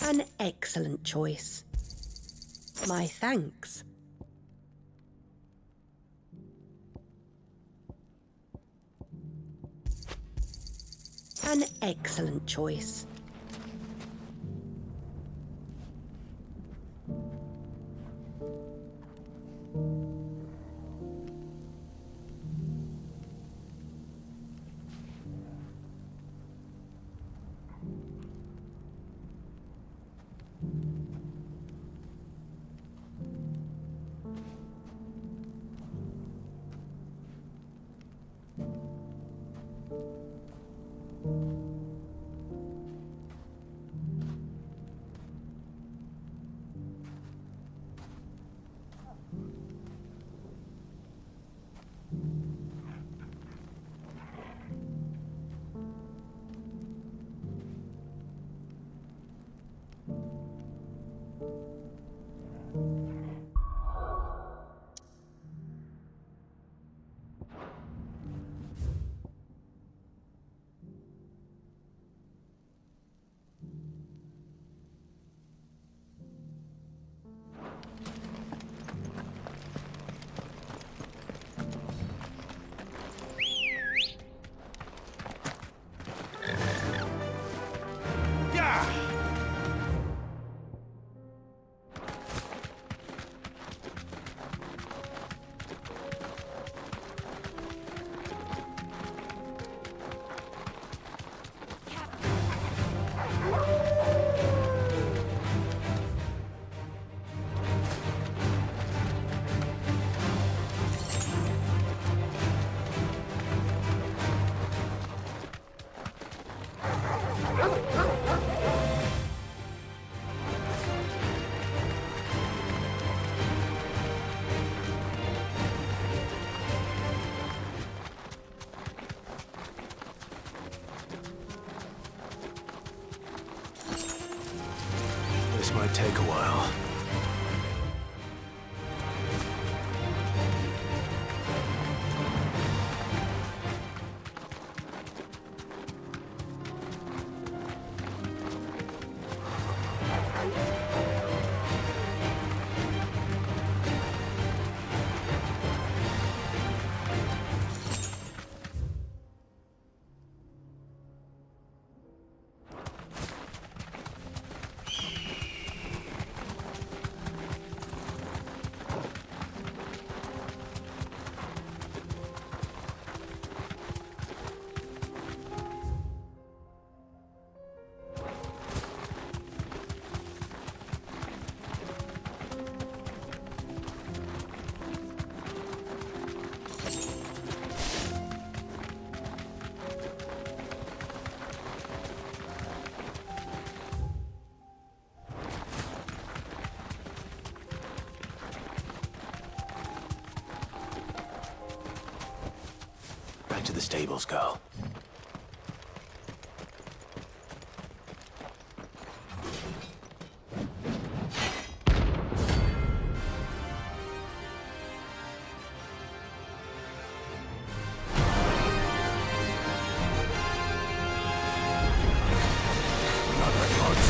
An excellent choice. My thanks. An excellent choice. This might take a while. back to the stables, girl.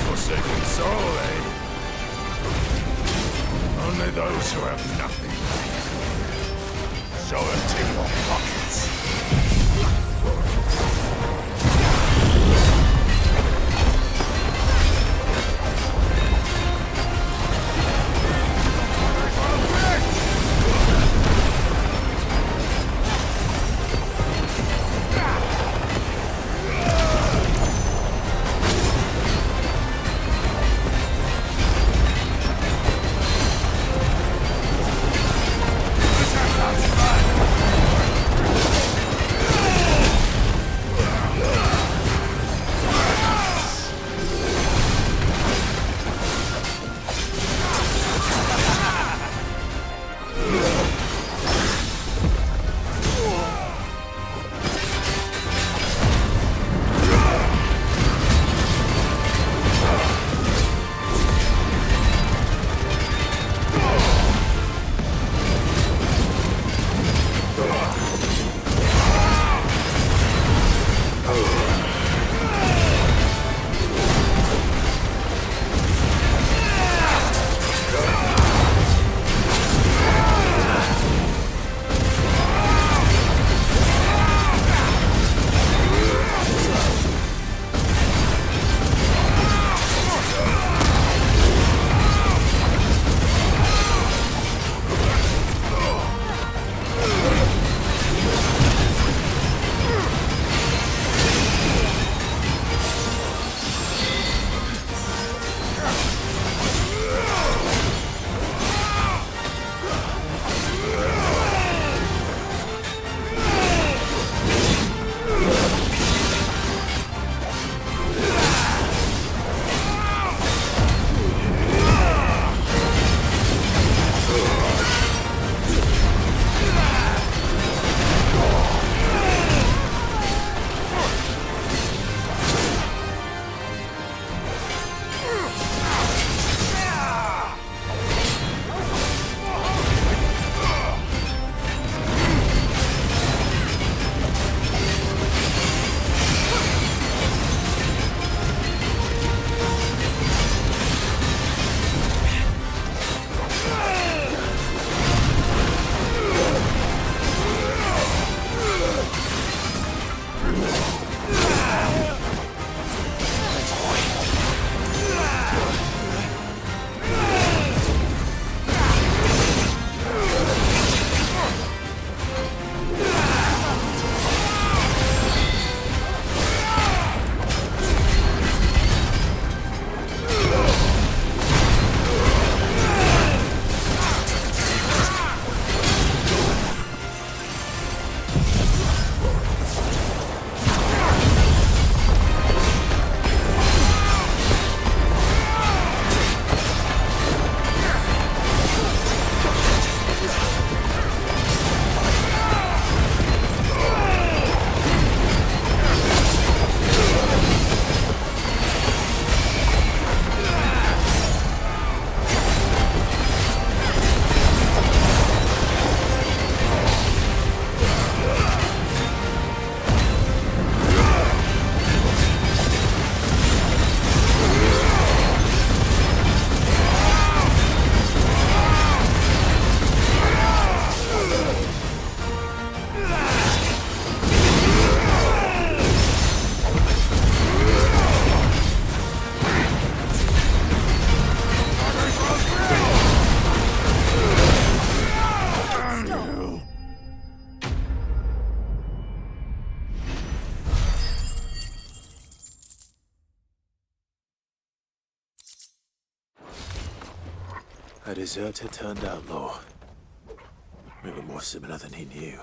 Forsaken soul, eh? Only those who have nothing. So empty your pockets. A deserter turned outlaw. We were more similar than he knew.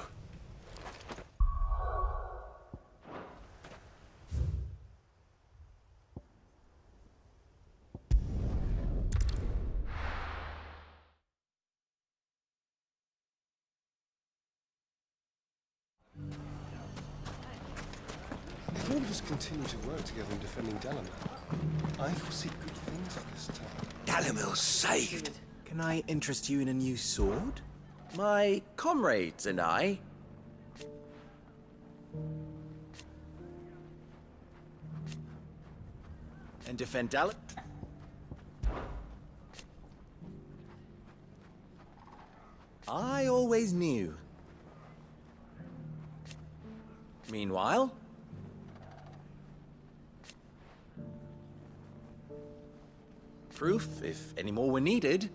If all of us continue to work together in defending Dalamir, I foresee good things at this time. Dalamir's saved! Can I interest you in a new sword? My comrades and I... and defend Dalamir? I always knew. Meanwhile... proof, if any more were needed.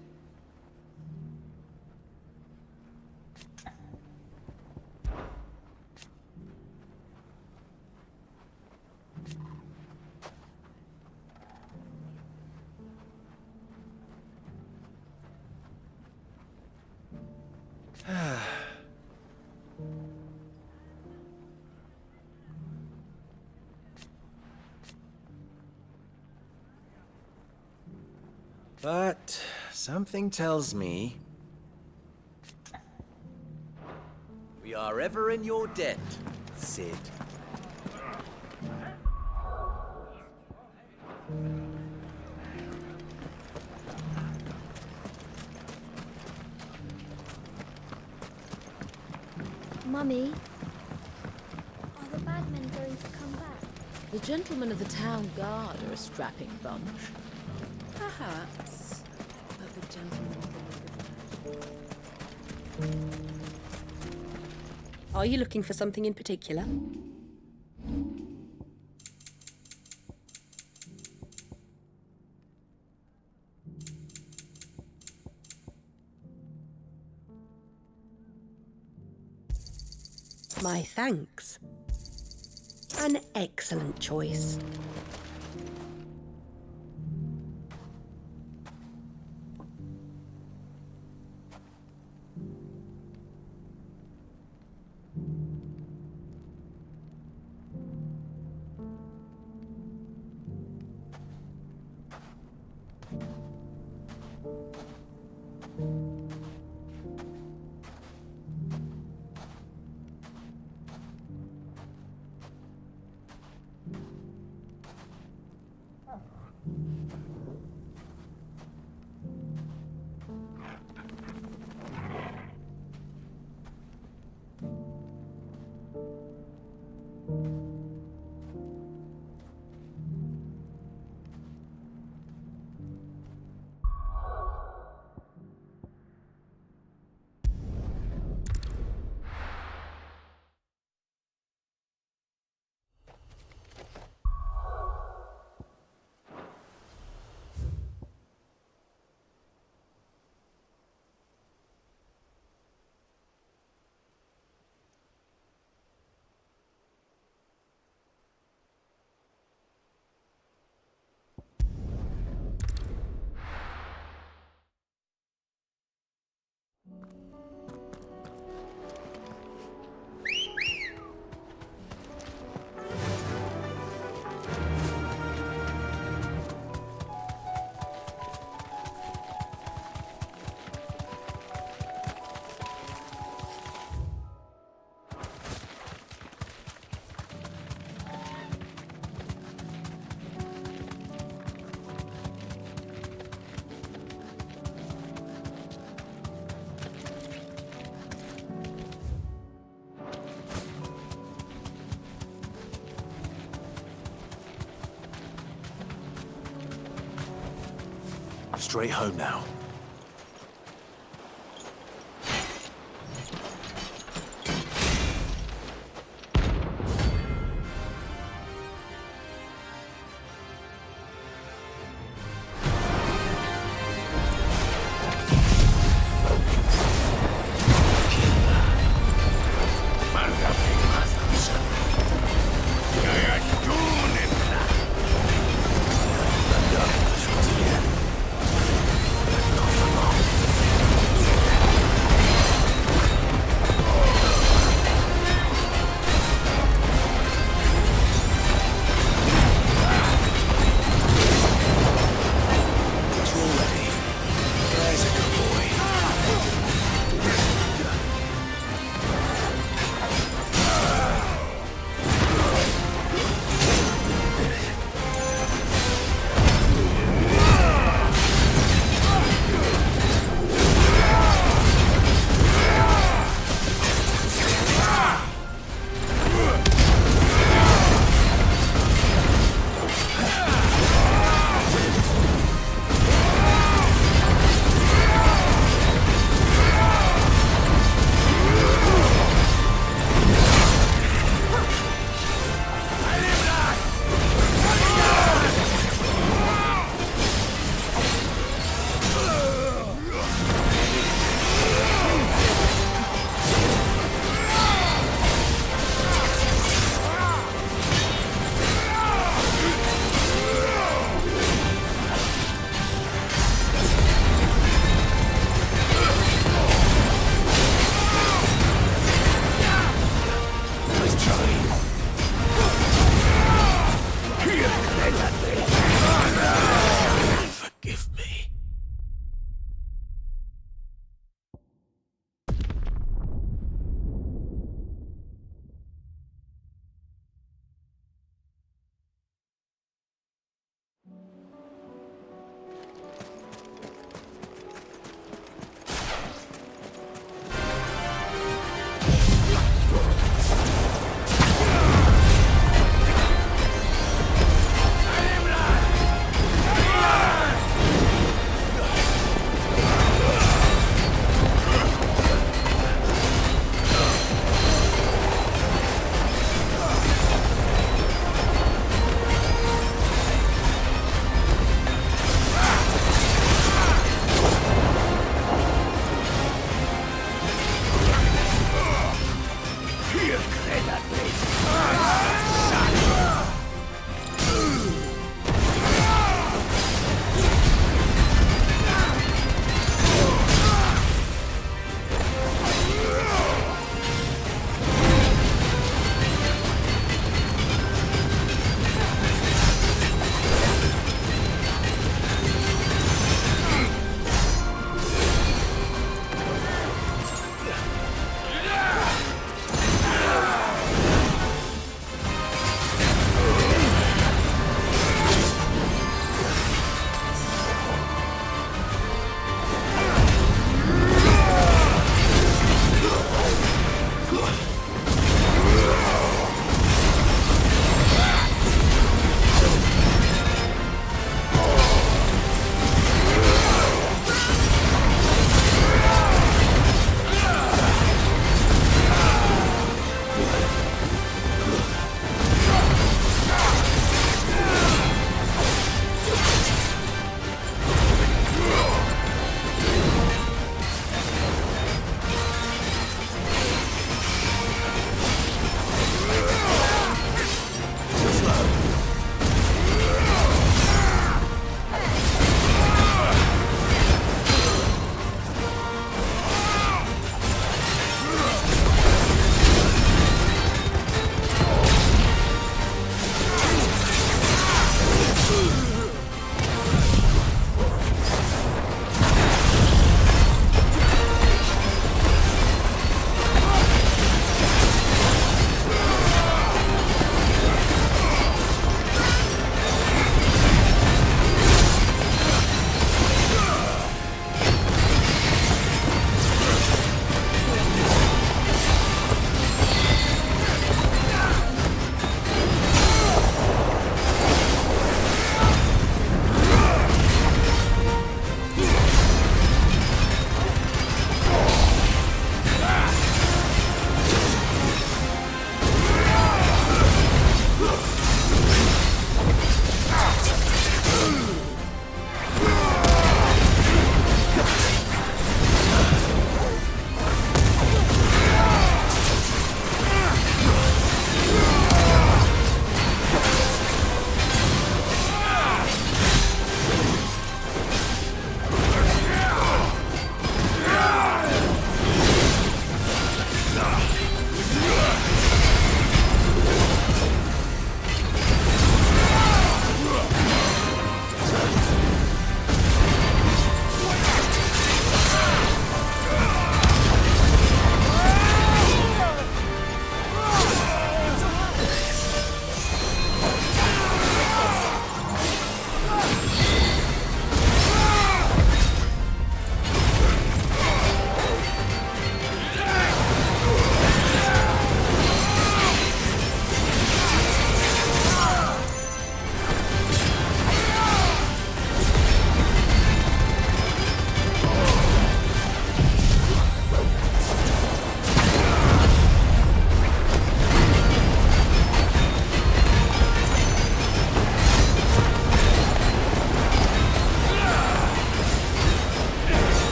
But something tells me we are ever in your debt, Sid. Mummy, are the bad men going to come back? The gentlemen of the town guard are a strapping bunch. Perhaps. But the gentleman Are you looking for something in particular? My thanks. An excellent choice. Straight home now.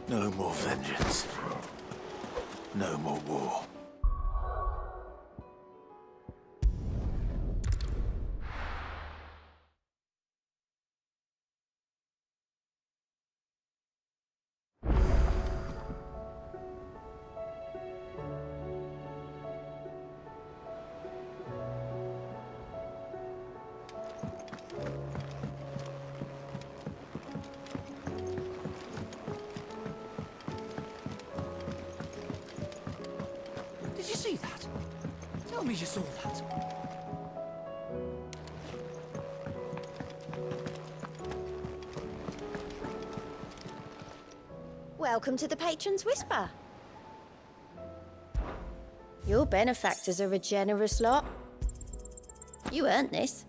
No more vengeance. No more war. Did you see that? Tell me you saw that. Welcome to the Patron's Whisper. Your benefactors are a generous lot. You earned this.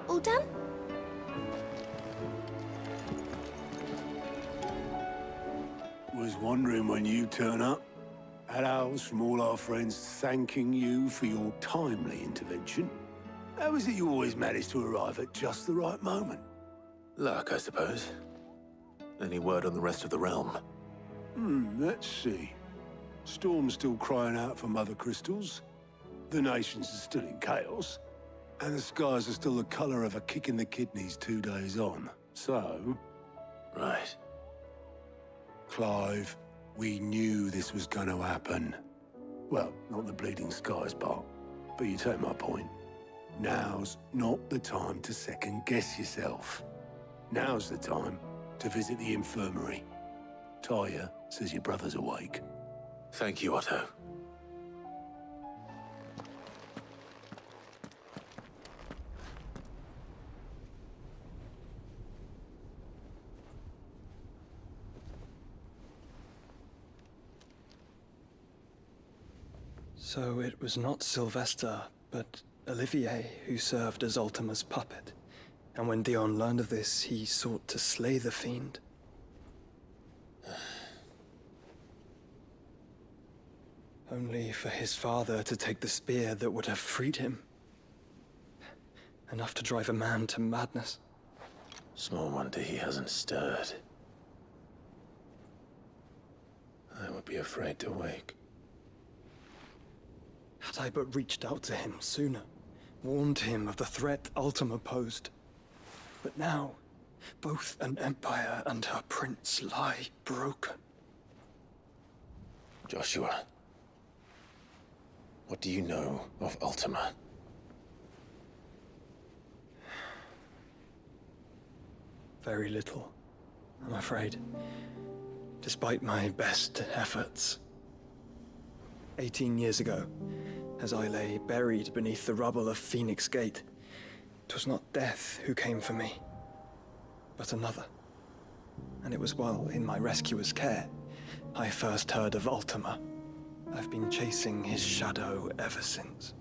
All done? Was wondering when you turn up. Hellos from all our friends thanking you for your timely intervention. How is it you always manage to arrive at just the right moment? Luck, I suppose. Any word on the rest of the realm? Let's see. Storm's still crying out for mother crystals. The nations are still in chaos. And the skies are still the color of a kick in the kidneys 2 days on. So... Right. Clive, we knew this was going to happen. Well, not the bleeding skies part, but you take my point. Now's not the time to second-guess yourself. Now's the time to visit the infirmary. Talia says your brother's awake. Thank you, Otto. So it was not Sylvester, but Olivier who served as Ultima's puppet. And when Dion learned of this, he sought to slay the fiend. Only for his father to take the spear that would have freed him. Enough to drive a man to madness. Small wonder he hasn't stirred. I would be afraid to wake. Had I but reached out to him sooner, warned him of the threat Ultima posed. But now, both an empire and her prince lie broken. Joshua, what do you know of Ultima? Very little, I'm afraid. Despite my best efforts. 18 years ago, as I lay buried beneath the rubble of Phoenix Gate, 'twas not death who came for me, but another. And it was while in my rescuer's care, I first heard of Ultima. I've been chasing his shadow ever since.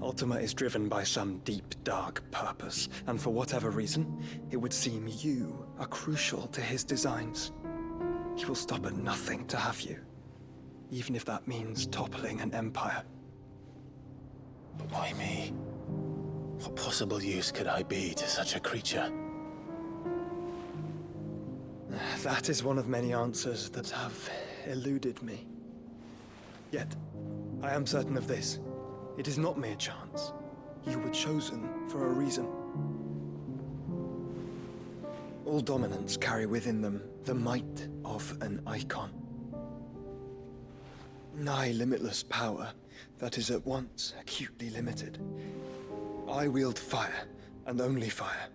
Ultima is driven by some deep, dark purpose, and for whatever reason, it would seem you are crucial to his designs. He will stop at nothing to have you, even if that means toppling an empire. But why me? What possible use could I be to such a creature? That is one of many answers that have eluded me. Yet, I am certain of this. It is not mere chance. You were chosen for a reason. All dominants carry within them the might of an icon. Nigh limitless power that is at once acutely limited. I wield fire, and only fire.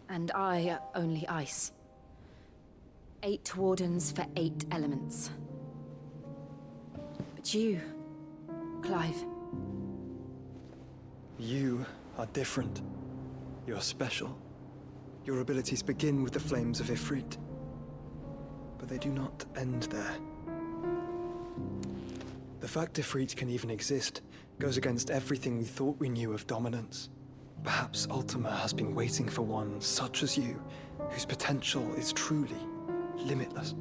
And I only ice. 8 wardens for 8 elements. But you, Clive. You are different. You're special. Your abilities begin with the flames of Ifrit. But they do not end there. The fact Ifrit can even exist goes against everything we thought we knew of dominance. Perhaps Ultima has been waiting for one such as you, whose potential is truly limitless.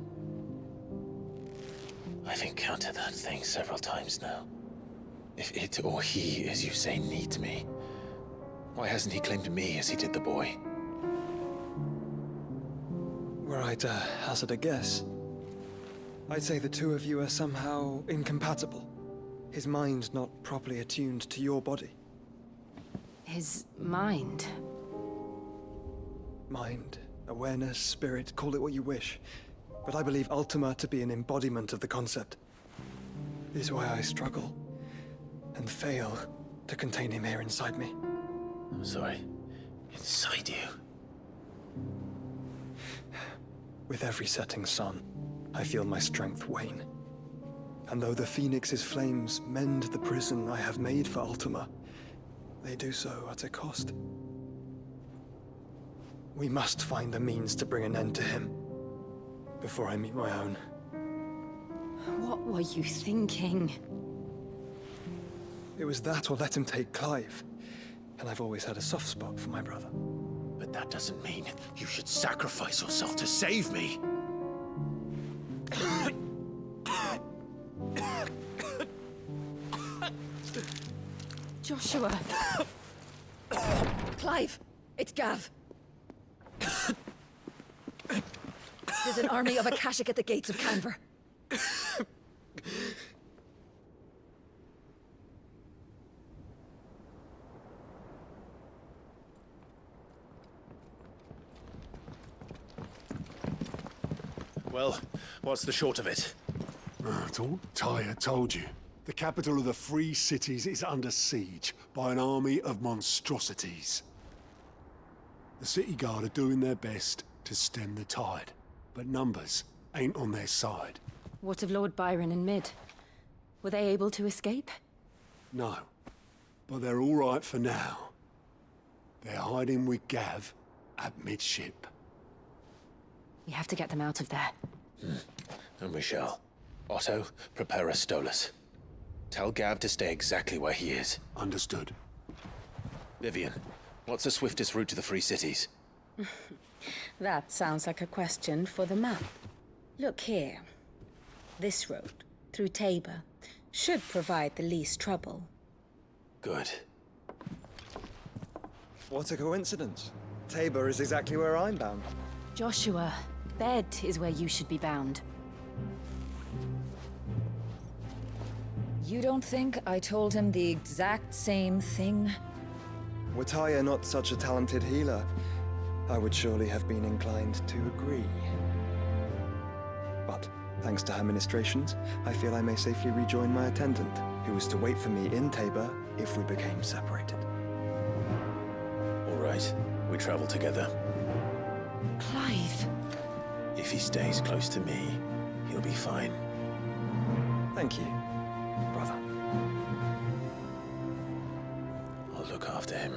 I've encountered that thing several times now. If it or he, as you say, needs me, Why hasn't he claimed me as he did the boy? Were I to hazard a guess, I'd say the two of you are somehow incompatible. His mind not properly attuned to your body. His mind? Mind, awareness, spirit, call it what you wish. But I believe Ultima to be an embodiment of the concept. This is why I struggle and fail to contain him here inside me. I'm sorry. Inside you? With every setting sun, I feel my strength wane. And though the Phoenix's flames mend the prison I have made for Ultima, they do so at a cost. We must find a means to bring an end to him before I meet my own. What were you thinking? It was that or let him take Clive. And I've always had a soft spot for my brother. But that doesn't mean you should sacrifice yourself to save me. Joshua! Clive! It's Gav! There's an army of Akashic at the gates of Canver. Well, what's the short of it? Tyre told you. The capital of the Free Cities is under siege by an army of monstrosities. The City Guard are doing their best to stem the tide, but numbers ain't on their side. What of Lord Byron and Mid? Were they able to escape? No, but they're all right for now. They're hiding with Gav at midship. We have to get them out of there. And we shall. Otto, prepare a Stolas. Tell Gav to stay exactly where he is. Understood. Vivian, what's the swiftest route to the Free Cities? That sounds like a question for the map. Look here. This road, through Tabor, should provide the least trouble. Good. What a coincidence. Tabor is exactly where I'm bound. Joshua, bed is where you should be bound. You don't think I told him the exact same thing? Were Tyre not such a talented healer, I would surely have been inclined to agree. But, thanks to her ministrations, I feel I may safely rejoin my attendant, who was to wait for me in Tabor if we became separated. All right, we travel together. Clive! If he stays close to me, he'll be fine. Thank you, brother. I'll look after him.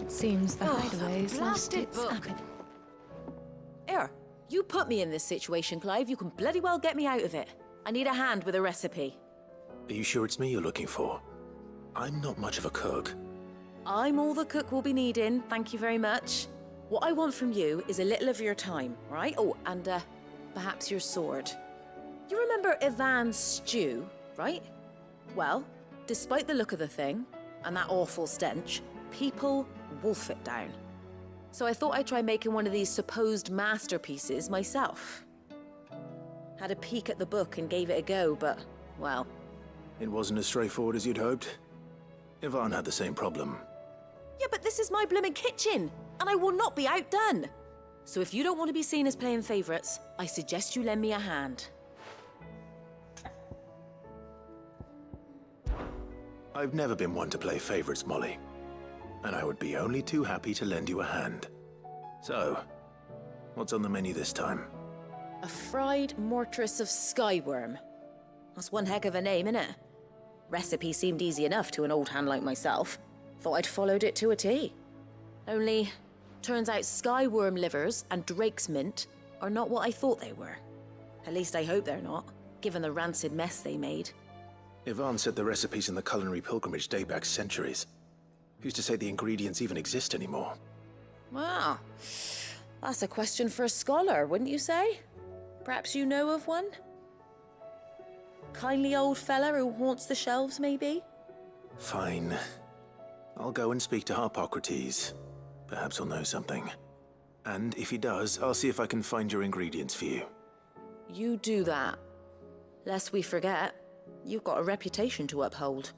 Seems the hideaway's lost blasted its book. appetite. Here, you put me in this situation, Clive. You can bloody well get me out of it. I need a hand with a recipe. Are you sure it's me you're looking for? I'm not much of a cook. I'm all the cook will be needing, thank you very much. What I want from you is a little of your time, right? Oh, and perhaps your sword. You remember Ivan's stew, right? Well, despite the look of the thing, and that awful stench, people wolf it down. So I thought I'd try making one of these supposed masterpieces myself. Had a peek at the book and gave it a go, but, well... It wasn't as straightforward as you'd hoped. Ivan had the same problem. Yeah, but this is my blooming kitchen, and I will not be outdone. So if you don't want to be seen as playing favourites, I suggest you lend me a hand. I've never been one to play favorites, Molly. And I would be only too happy to lend you a hand. So, what's on the menu this time? A fried mortress of skyworm. That's one heck of a name, innit? Recipe seemed easy enough to an old hand like myself. Thought I'd followed it to a T. Only, turns out skyworm livers and drake's mint are not what I thought they were. At least I hope they're not, given the rancid mess they made. Yvonne said the recipes in the culinary pilgrimage date back centuries. Who's to say the ingredients even exist anymore? Well, that's a question for a scholar, wouldn't you say? Perhaps you know of one? Kindly old fella who haunts the shelves, maybe? Fine. I'll go and speak to Harpocrates. Perhaps he'll know something. And if he does, I'll see if I can find your ingredients for you. You do that. Lest we forget, you've got a reputation to uphold.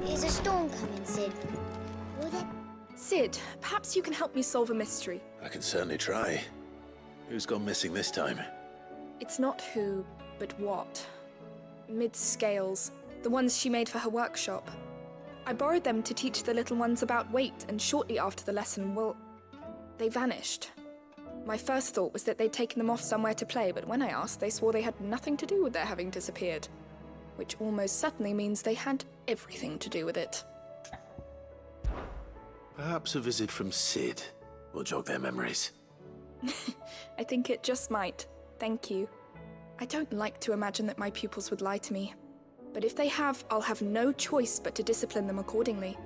Is a storm coming, Sid? Will there... Sid, perhaps you can help me solve a mystery. I can certainly try. Who's gone missing this time? It's not who, but what. Mid's scales, the ones she made for her workshop. I borrowed them to teach the little ones about weight, and shortly after the lesson, well, they vanished. My first thought was that they'd taken them off somewhere to play, but when I asked, they swore they had nothing to do with their having disappeared. Which almost certainly means they had everything to do with it. Perhaps a visit from Sid will jog their memories. I think it just might. Thank you. I don't like to imagine that my pupils would lie to me. But if they have, I'll have no choice but to discipline them accordingly.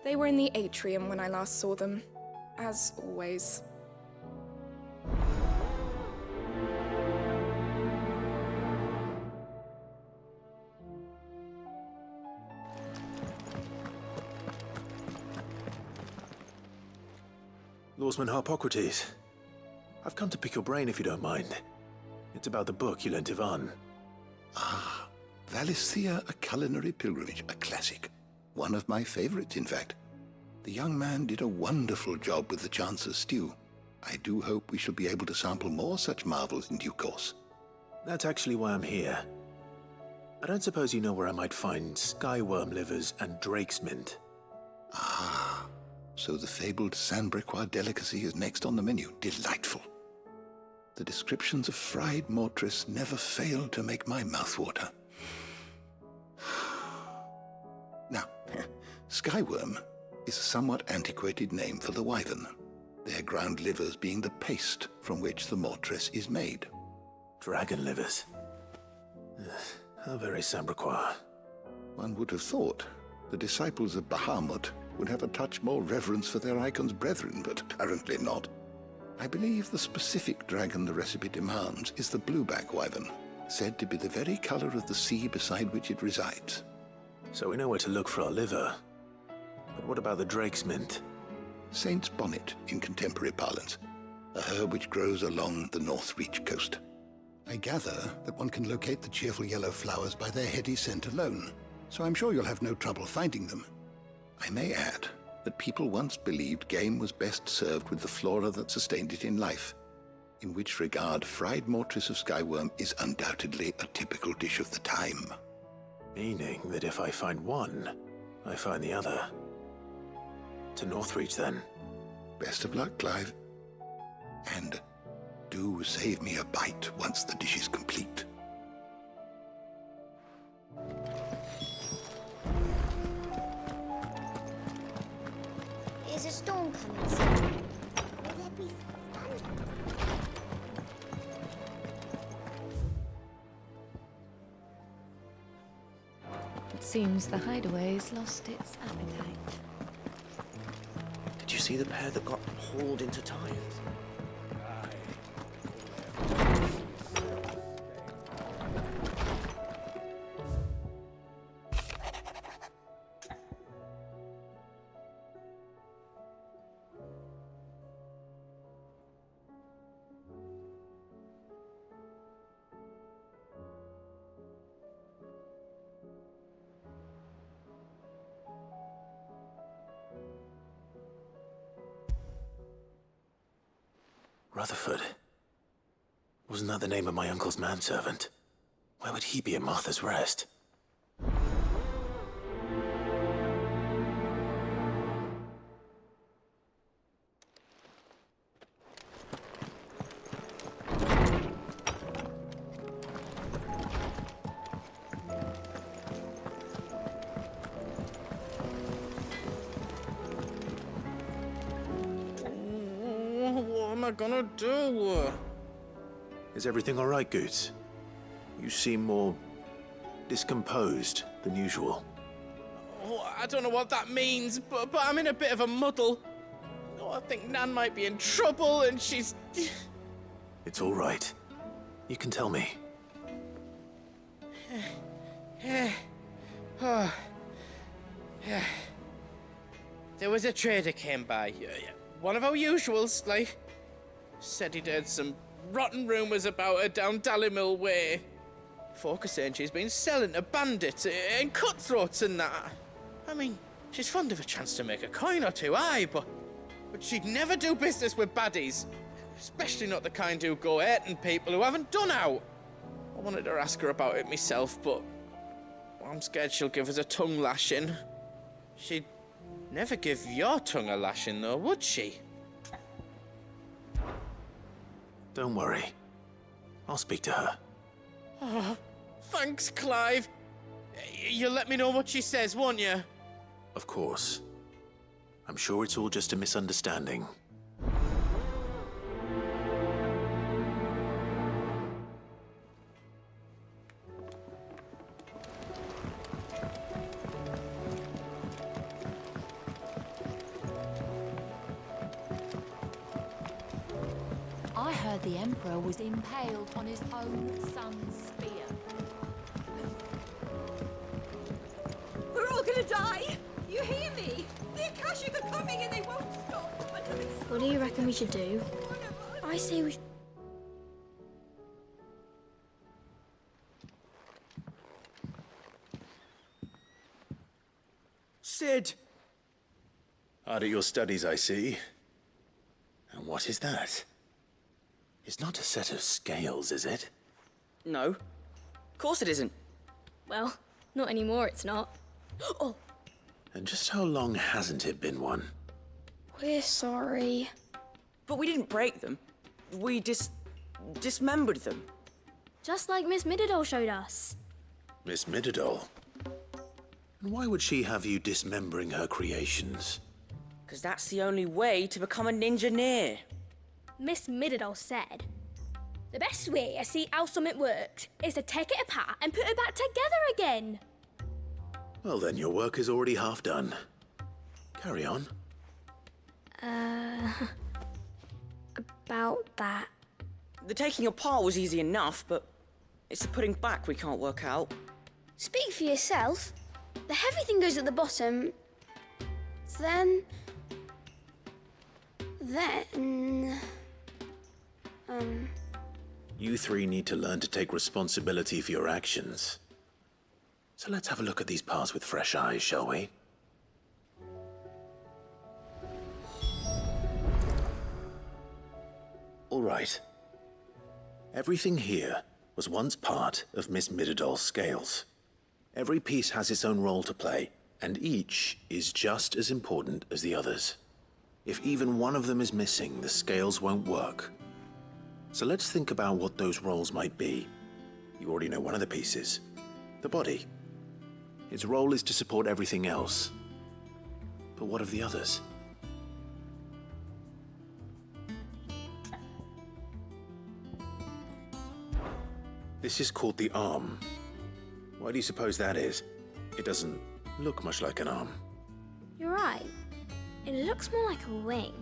They were in the atrium when I last saw them, as always. Lawsman Harpocrates. I've come to pick your brain if you don't mind. It's about the book you lent Yvonne. Ah, Valisthea, A Culinary Pilgrimage, a classic. One of my favorites, in fact. The young man did a wonderful job with the Chance's stew. I do hope we shall be able to sample more such marvels in due course. That's actually why I'm here. I don't suppose you know where I might find skyworm livers and drake's mint. Ah, so the fabled Sanbriquois delicacy is next on the menu. Delightful. The descriptions of fried mortress never fail to make my mouth water. Now, skyworm is a somewhat antiquated name for the wyvern, their ground livers being the paste from which the mortress is made. Dragon livers. How very Sambriquois. One would have thought the disciples of Bahamut would have a touch more reverence for their icon's brethren, but apparently not. I believe the specific dragon the recipe demands is the blueback wyvern, said to be the very color of the sea beside which it resides. So we know where to look for our liver. But what about the drake's mint? Saint's bonnet in contemporary parlance, a herb which grows along the North Reach coast. I gather that one can locate the cheerful yellow flowers by their heady scent alone, so I'm sure you'll have no trouble finding them. I may add that people once believed game was best served with the flora that sustained it in life, in which regard fried mortress of skyworm is undoubtedly a typical dish of the time. Meaning that if I find one, I find the other. To Northreach, then. Best of luck, Clive. And do save me a bite once the dish is complete. Is a storm coming, Sid? Will there be thunder? It seems the hideaway's lost its appetite. Did you see the pair that got hauled into tires? Rutherford. Wasn't that the name of my uncle's manservant? Why would he be at Martha's Rest? am I gonna do? Is everything all right, Goots? You seem more discomposed than usual. Oh, I don't know what that means, but I'm in a bit of a muddle. Oh, I think Nan might be in trouble, and she's... It's all right. You can tell me. Oh. There was a trader came by. One of our usuals, like. Said he'd heard some rotten rumours about her down Dalimil Way. Folk are saying she's been selling to bandits and cutthroats and that. I mean, she's fond of a chance to make a coin or two, aye, but she'd never do business with baddies. Especially not the kind who go hurting people who haven't done out. I wanted to ask her about it myself, but I'm scared she'll give us a tongue lashing. She'd never give your tongue a lashing, though, would she? Don't worry. I'll speak to her. Oh, thanks, Clive. You'll let me know what she says, won't you? Of course. I'm sure it's all just a misunderstanding. I heard the Emperor was impaled on his own son's spear. We're all gonna die! You hear me? The Akashic are coming and they won't stop until it's... What do you reckon we should do? I say we should... Sid! Hard at your studies, I see. And what is that? It's not a set of scales, is it? No. Of course it isn't. Well, not anymore, it's not. Oh! And just how long hasn't it been one? We're sorry. But we didn't break them. We dismembered them. Just like Miss Mididol showed us. Miss Mididol? And why would she have you dismembering her creations? Because that's the only way to become a ninja-neer. Miss Mididol said, the best way to see how something works is to take it apart and put it back together again. Well then, your work is already half done. Carry on. About that. The taking apart was easy enough, but it's the putting back we can't work out. Speak for yourself. The heavy thing goes at the bottom. Then... You three need to learn to take responsibility for your actions. So let's have a look at these parts with fresh eyes, shall we? All right. Everything here was once part of Miss Mididol's scales. Every piece has its own role to play, and each is just as important as the others. If even one of them is missing, the scales won't work. So let's think about what those roles might be. You already know one of the pieces, the body. Its role is to support everything else. But what of the others? This is called the arm. Why do you suppose that is? It doesn't look much like an arm. You're right. It looks more like a wing.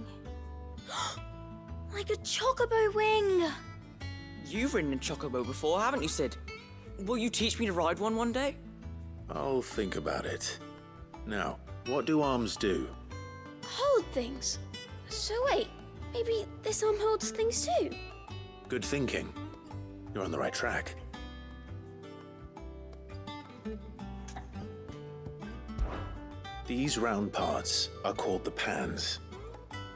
Like a chocobo wing! You've ridden a chocobo before, haven't you, Sid? Will you teach me to ride one day? I'll think about it. Now, what do arms do? Hold things. So wait, maybe this arm holds things too? Good thinking. You're on the right track. These round parts are called the pans.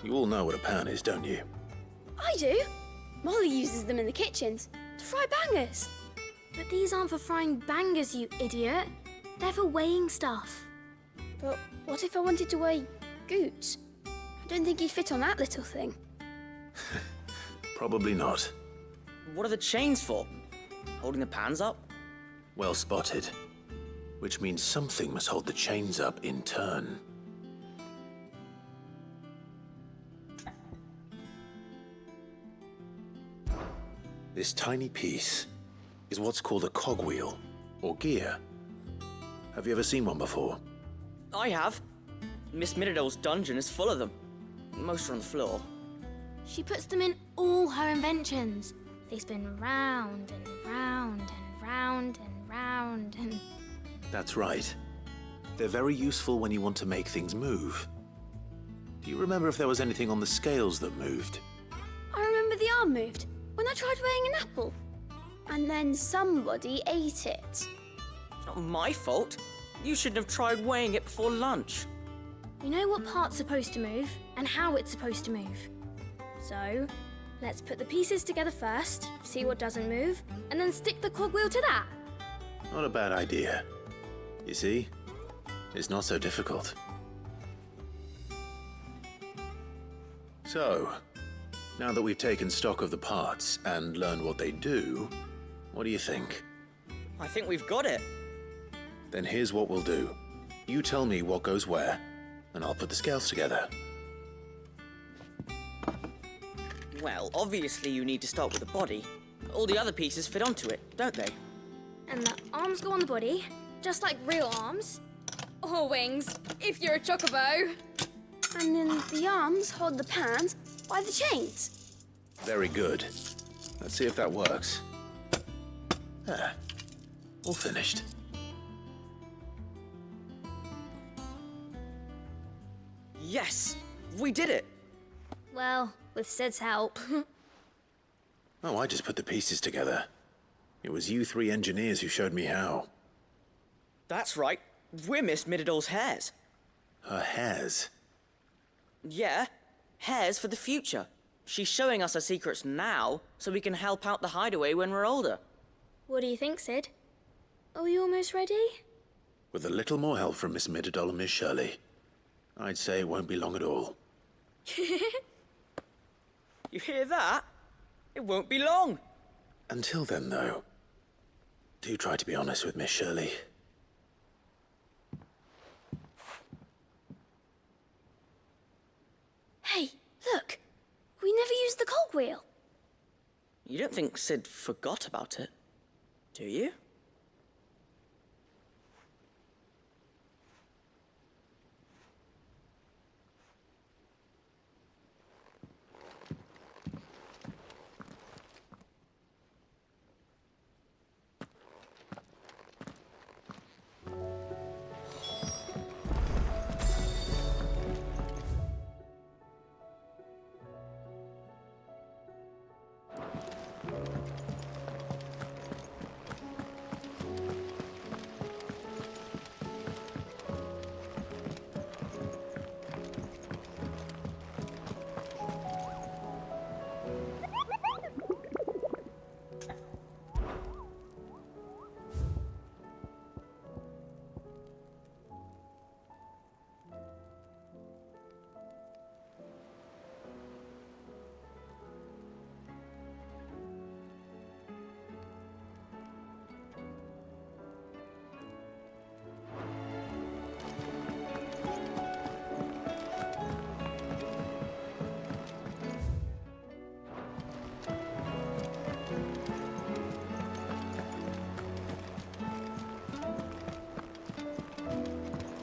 You all know what a pan is, don't you? I do. Molly uses them in the kitchens to fry bangers. But these aren't for frying bangers, you idiot. They're for weighing stuff. But what if I wanted to weigh Goots? I don't think he'd fit on that little thing. Probably not. What are the chains for? Holding the pans up? Well spotted. Which means something must hold the chains up in turn. This tiny piece is what's called a cogwheel, or gear. Have you ever seen one before? I have. Miss Midodol's dungeon is full of them. Most are on the floor. She puts them in all her inventions. They spin round and round and round and round and... That's right. They're very useful when you want to make things move. Do you remember if there was anything on the scales that moved? I remember the arm moved when I tried weighing an apple. And then somebody ate it. It's not my fault. You shouldn't have tried weighing it before lunch. You know what part's supposed to move and how it's supposed to move. So, let's put the pieces together first, see what doesn't move, and then stick the cogwheel to that. Not a bad idea. You see? It's not so difficult. So, now that we've taken stock of the parts and learned what they do, what do you think? I think we've got it. Then here's what we'll do. You tell me what goes where, and I'll put the scales together. Well, obviously you need to start with the body. All the other pieces fit onto it, don't they? And the arms go on the body, just like real arms. Or wings, if you're a chocobo. And then the arms hold the pans by the chains. Very good. Let's see if that works. Ah, all finished. Yes! We did it! Well, with Sid's help. Oh, I just put the pieces together. It was you three engineers who showed me how. That's right. We're Miss Midodol's heirs. Her hairs? Yeah, heirs for the future. She's showing us her secrets now, so we can help out the hideaway when we're older. What do you think, Sid? Are we almost ready? With a little more help from Miss Midodol and Miss Shirley, I'd say it won't be long at all. You hear that? It won't be long. Until then, though, do try to be honest with Miss Shirley. Hey, look! We never used the cogwheel. You don't think Sid forgot about it, do you?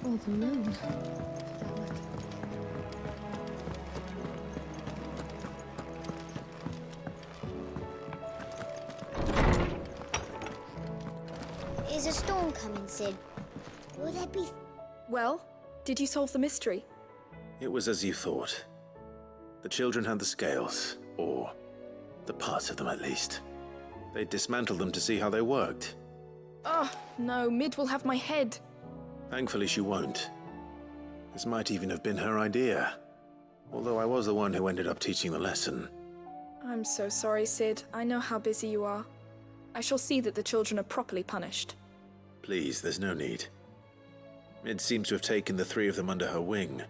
Or the moon. Is a storm coming, Sid? Will there be... Well, did you solve the mystery? It was as you thought. The children had the scales, or the parts of them at least. They dismantled them to see how they worked. Oh, no, Mid will have my head. Thankfully she won't. This might even have been her idea. Although I was the one who ended up teaching the lesson. I'm so sorry, Sid. I know how busy you are. I shall see that the children are properly punished. Please, there's no need. Mid seems to have taken the three of them under her wing.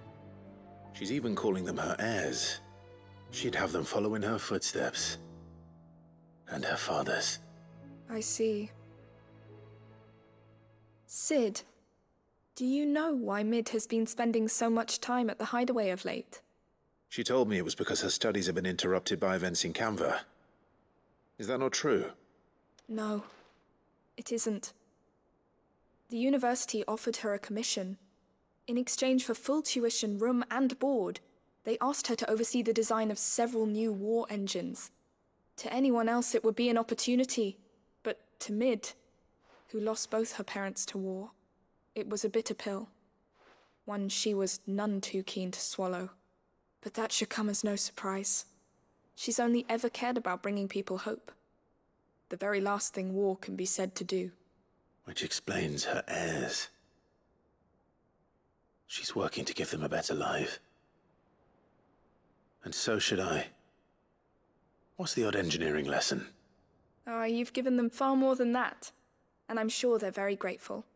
She's even calling them her heirs. She'd have them follow in her footsteps. And her father's. I see. Sid, do you know why Mid has been spending so much time at the hideaway of late? She told me it was because her studies have been interrupted by events in Canva. Is that not true? No, it isn't. The university offered her a commission. In exchange for full tuition, room and board, they asked her to oversee the design of several new war engines. To anyone else it would be an opportunity, but to Mid, who lost both her parents to war, it was a bitter pill. One she was none too keen to swallow. But that should come as no surprise. She's only ever cared about bringing people hope. The very last thing war can be said to do. Which explains her heirs. She's working to give them a better life. And so should I. What's the odd engineering lesson? Oh, you've given them far more than that. And I'm sure they're very grateful.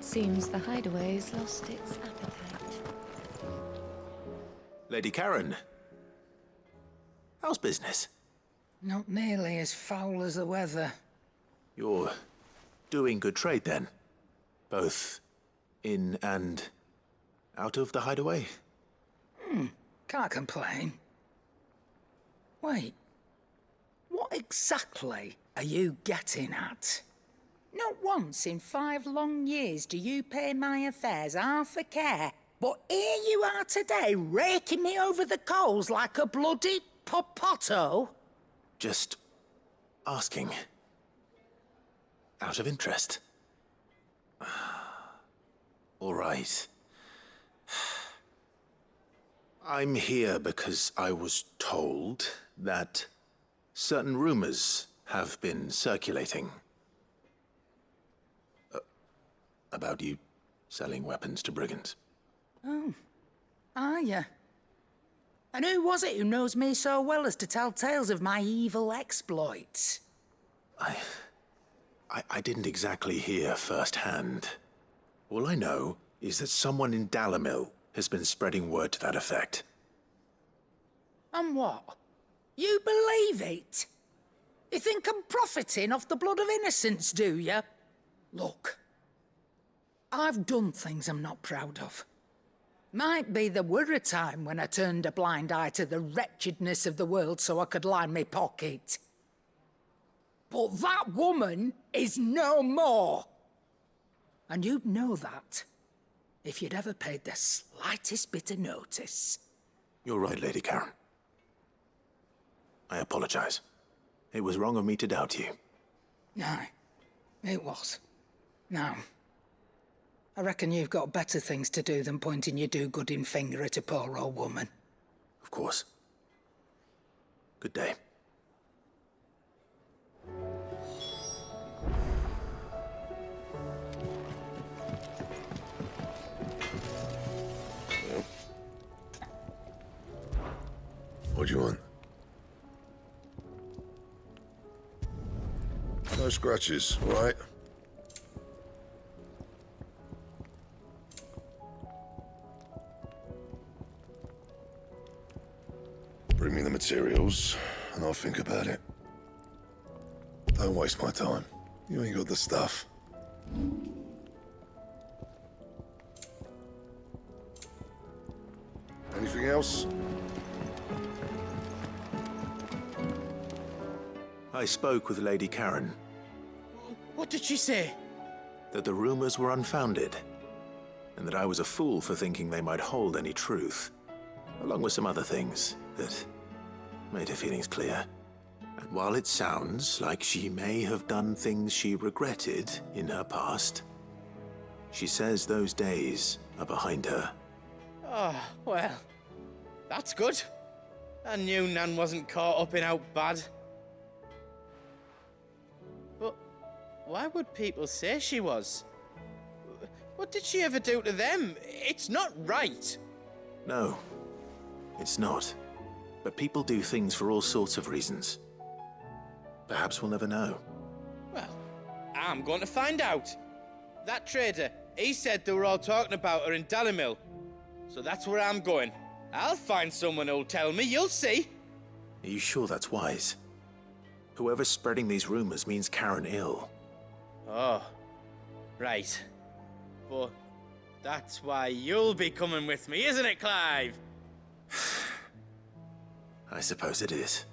Seems the hideaway's lost its appetite. Lady Karen. How's business? Not nearly as foul as the weather. You're doing good trade then? Both in and out of the hideaway? Can't complain. Wait. What exactly are you getting at? Not once in 5 long years do you pay my affairs half a care, but here you are today, raking me over the coals like a bloody popoto? Just asking. Out of interest. All right. I'm here because I was told that certain rumors have been circulating. About you selling weapons to brigands. Oh, are you? And who was it who knows me so well as to tell tales of my evil exploits? I didn't exactly hear firsthand. All I know is that someone in Dalimil has been spreading word to that effect. And what? You believe it? You think I'm profiting off the blood of innocents, do you? Look, I've done things I'm not proud of. Might be there were a time when I turned a blind eye to the wretchedness of the world so I could line my pocket. But that woman is no more. And you'd know that if you'd ever paid the slightest bit of notice. You're right, Lady Karen. I apologize. It was wrong of me to doubt you. No, it was. Now, I reckon you've got better things to do than pointing your do-gooding finger at a poor old woman. Of course. Good day. What do you want? No scratches, all right? Bring me the materials, and I'll think about it. Don't waste my time. You ain't got the stuff. Anything else? I spoke with Lady Karen. What did she say? That the rumors were unfounded, and that I was a fool for thinking they might hold any truth, along with some other things that made her feelings clear. And while it sounds like she may have done things she regretted in her past, she says those days are behind her. Oh, well, that's good. I knew Nan wasn't caught up in out bad. But why would people say she was? What did she ever do to them? It's not right. No, it's not. But people do things for all sorts of reasons. Perhaps we'll never know. Well, I'm going to find out. That trader, he said they were all talking about her in Dalimil. So that's where I'm going. I'll find someone who'll tell me, you'll see. Are you sure that's wise? Whoever's spreading these rumors means Karen ill. Oh, right. But that's why you'll be coming with me, isn't it, Clive? I suppose it is.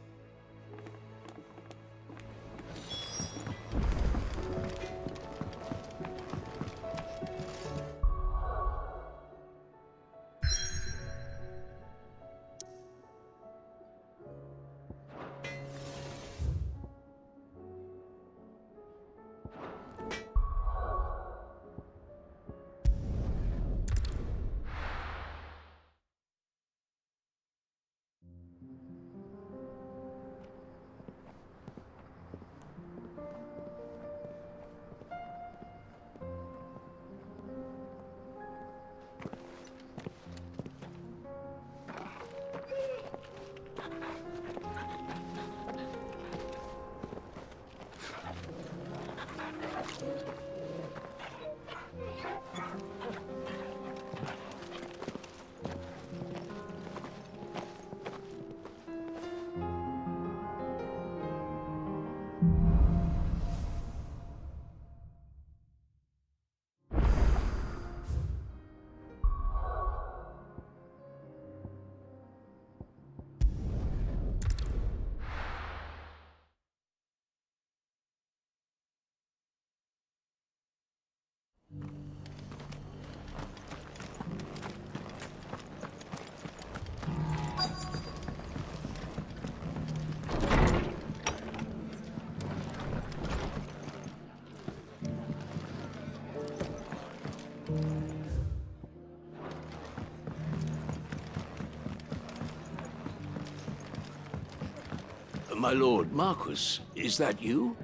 My lord Marquis, is that you?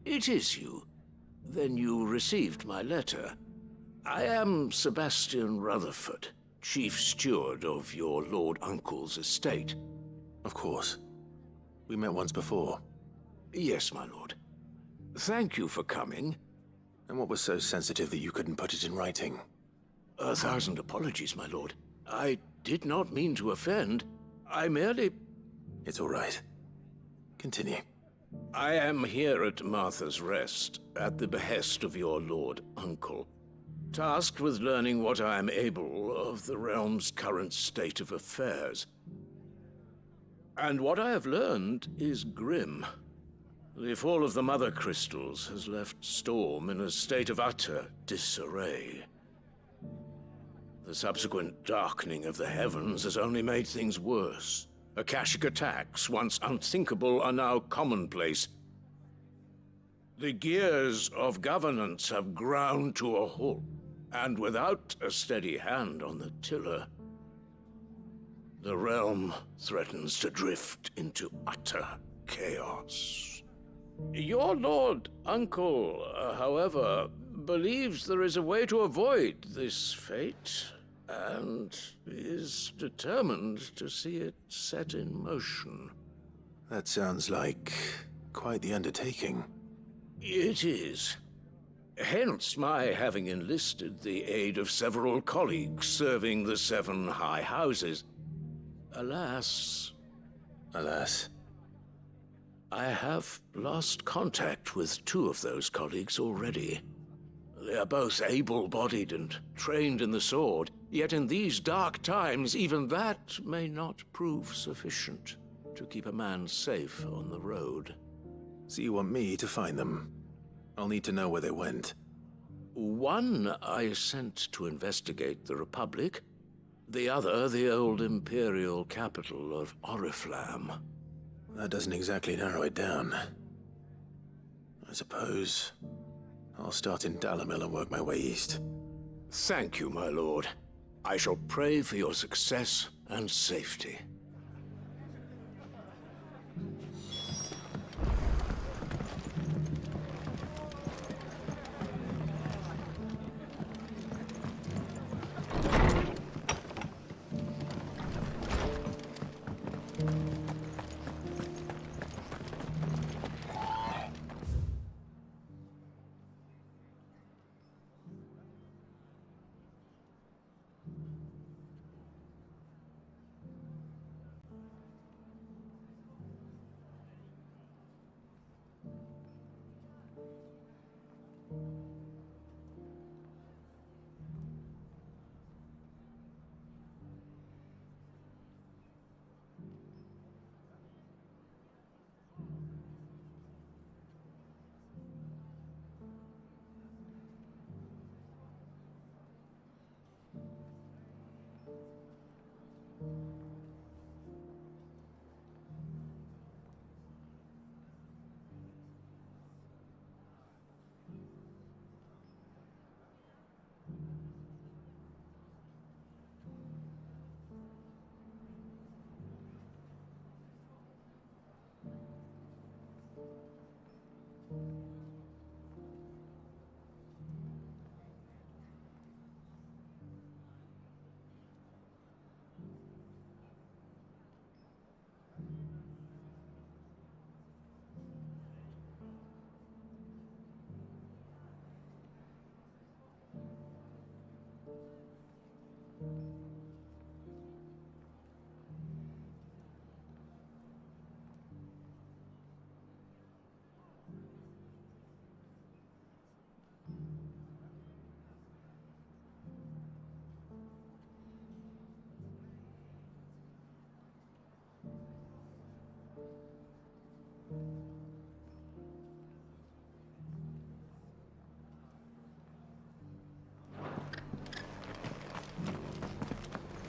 It is you. Then you received my letter. I am Sebastian Rutherford, chief steward of your lord uncle's estate. Of course. We met once before. Yes, my lord. Thank you for coming. And what was so sensitive that you couldn't put it in writing? 1,000 apologies, my lord. I did not mean to offend. I merely... It's all right. Continue. I am here at Martha's Rest, at the behest of your lord uncle, tasked with learning what I am able of the realm's current state of affairs. And what I have learned is grim. The fall of the Mother Crystals has left Storm in a state of utter disarray. The subsequent darkening of the heavens has only made things worse. Akashic attacks, once unthinkable, are now commonplace. The gears of governance have ground to a halt, and without a steady hand on the tiller, the realm threatens to drift into utter chaos. Your lord uncle, however, believes there is a way to avoid this fate, and is determined to see it set in motion. That sounds like quite the undertaking. It is. Hence my having enlisted the aid of several colleagues serving the 7 high houses. Alas, I have lost contact with 2 of those colleagues already. They are both able-bodied and trained in the sword, yet in these dark times, even that may not prove sufficient to keep a man safe on the road. So you want me to find them? I'll need to know where they went. One I sent to investigate the Republic, the other the old Imperial capital of Oriflamme. That doesn't exactly narrow it down. I suppose I'll start in Dalimil and work my way east. Thank you, my lord. I shall pray for your success and safety.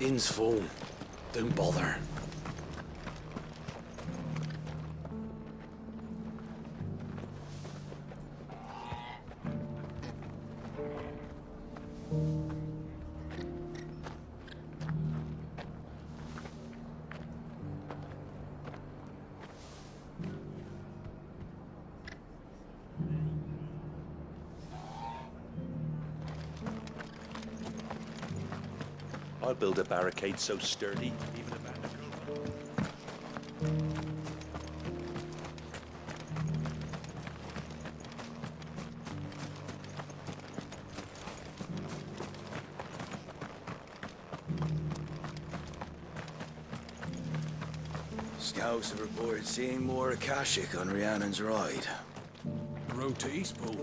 Inn's full. Don't bother. I'll build a barricade so sturdy, even a bandicoot. Scouts have reported seeing more Akashic on Rhiannon's ride. The road to Eastpool.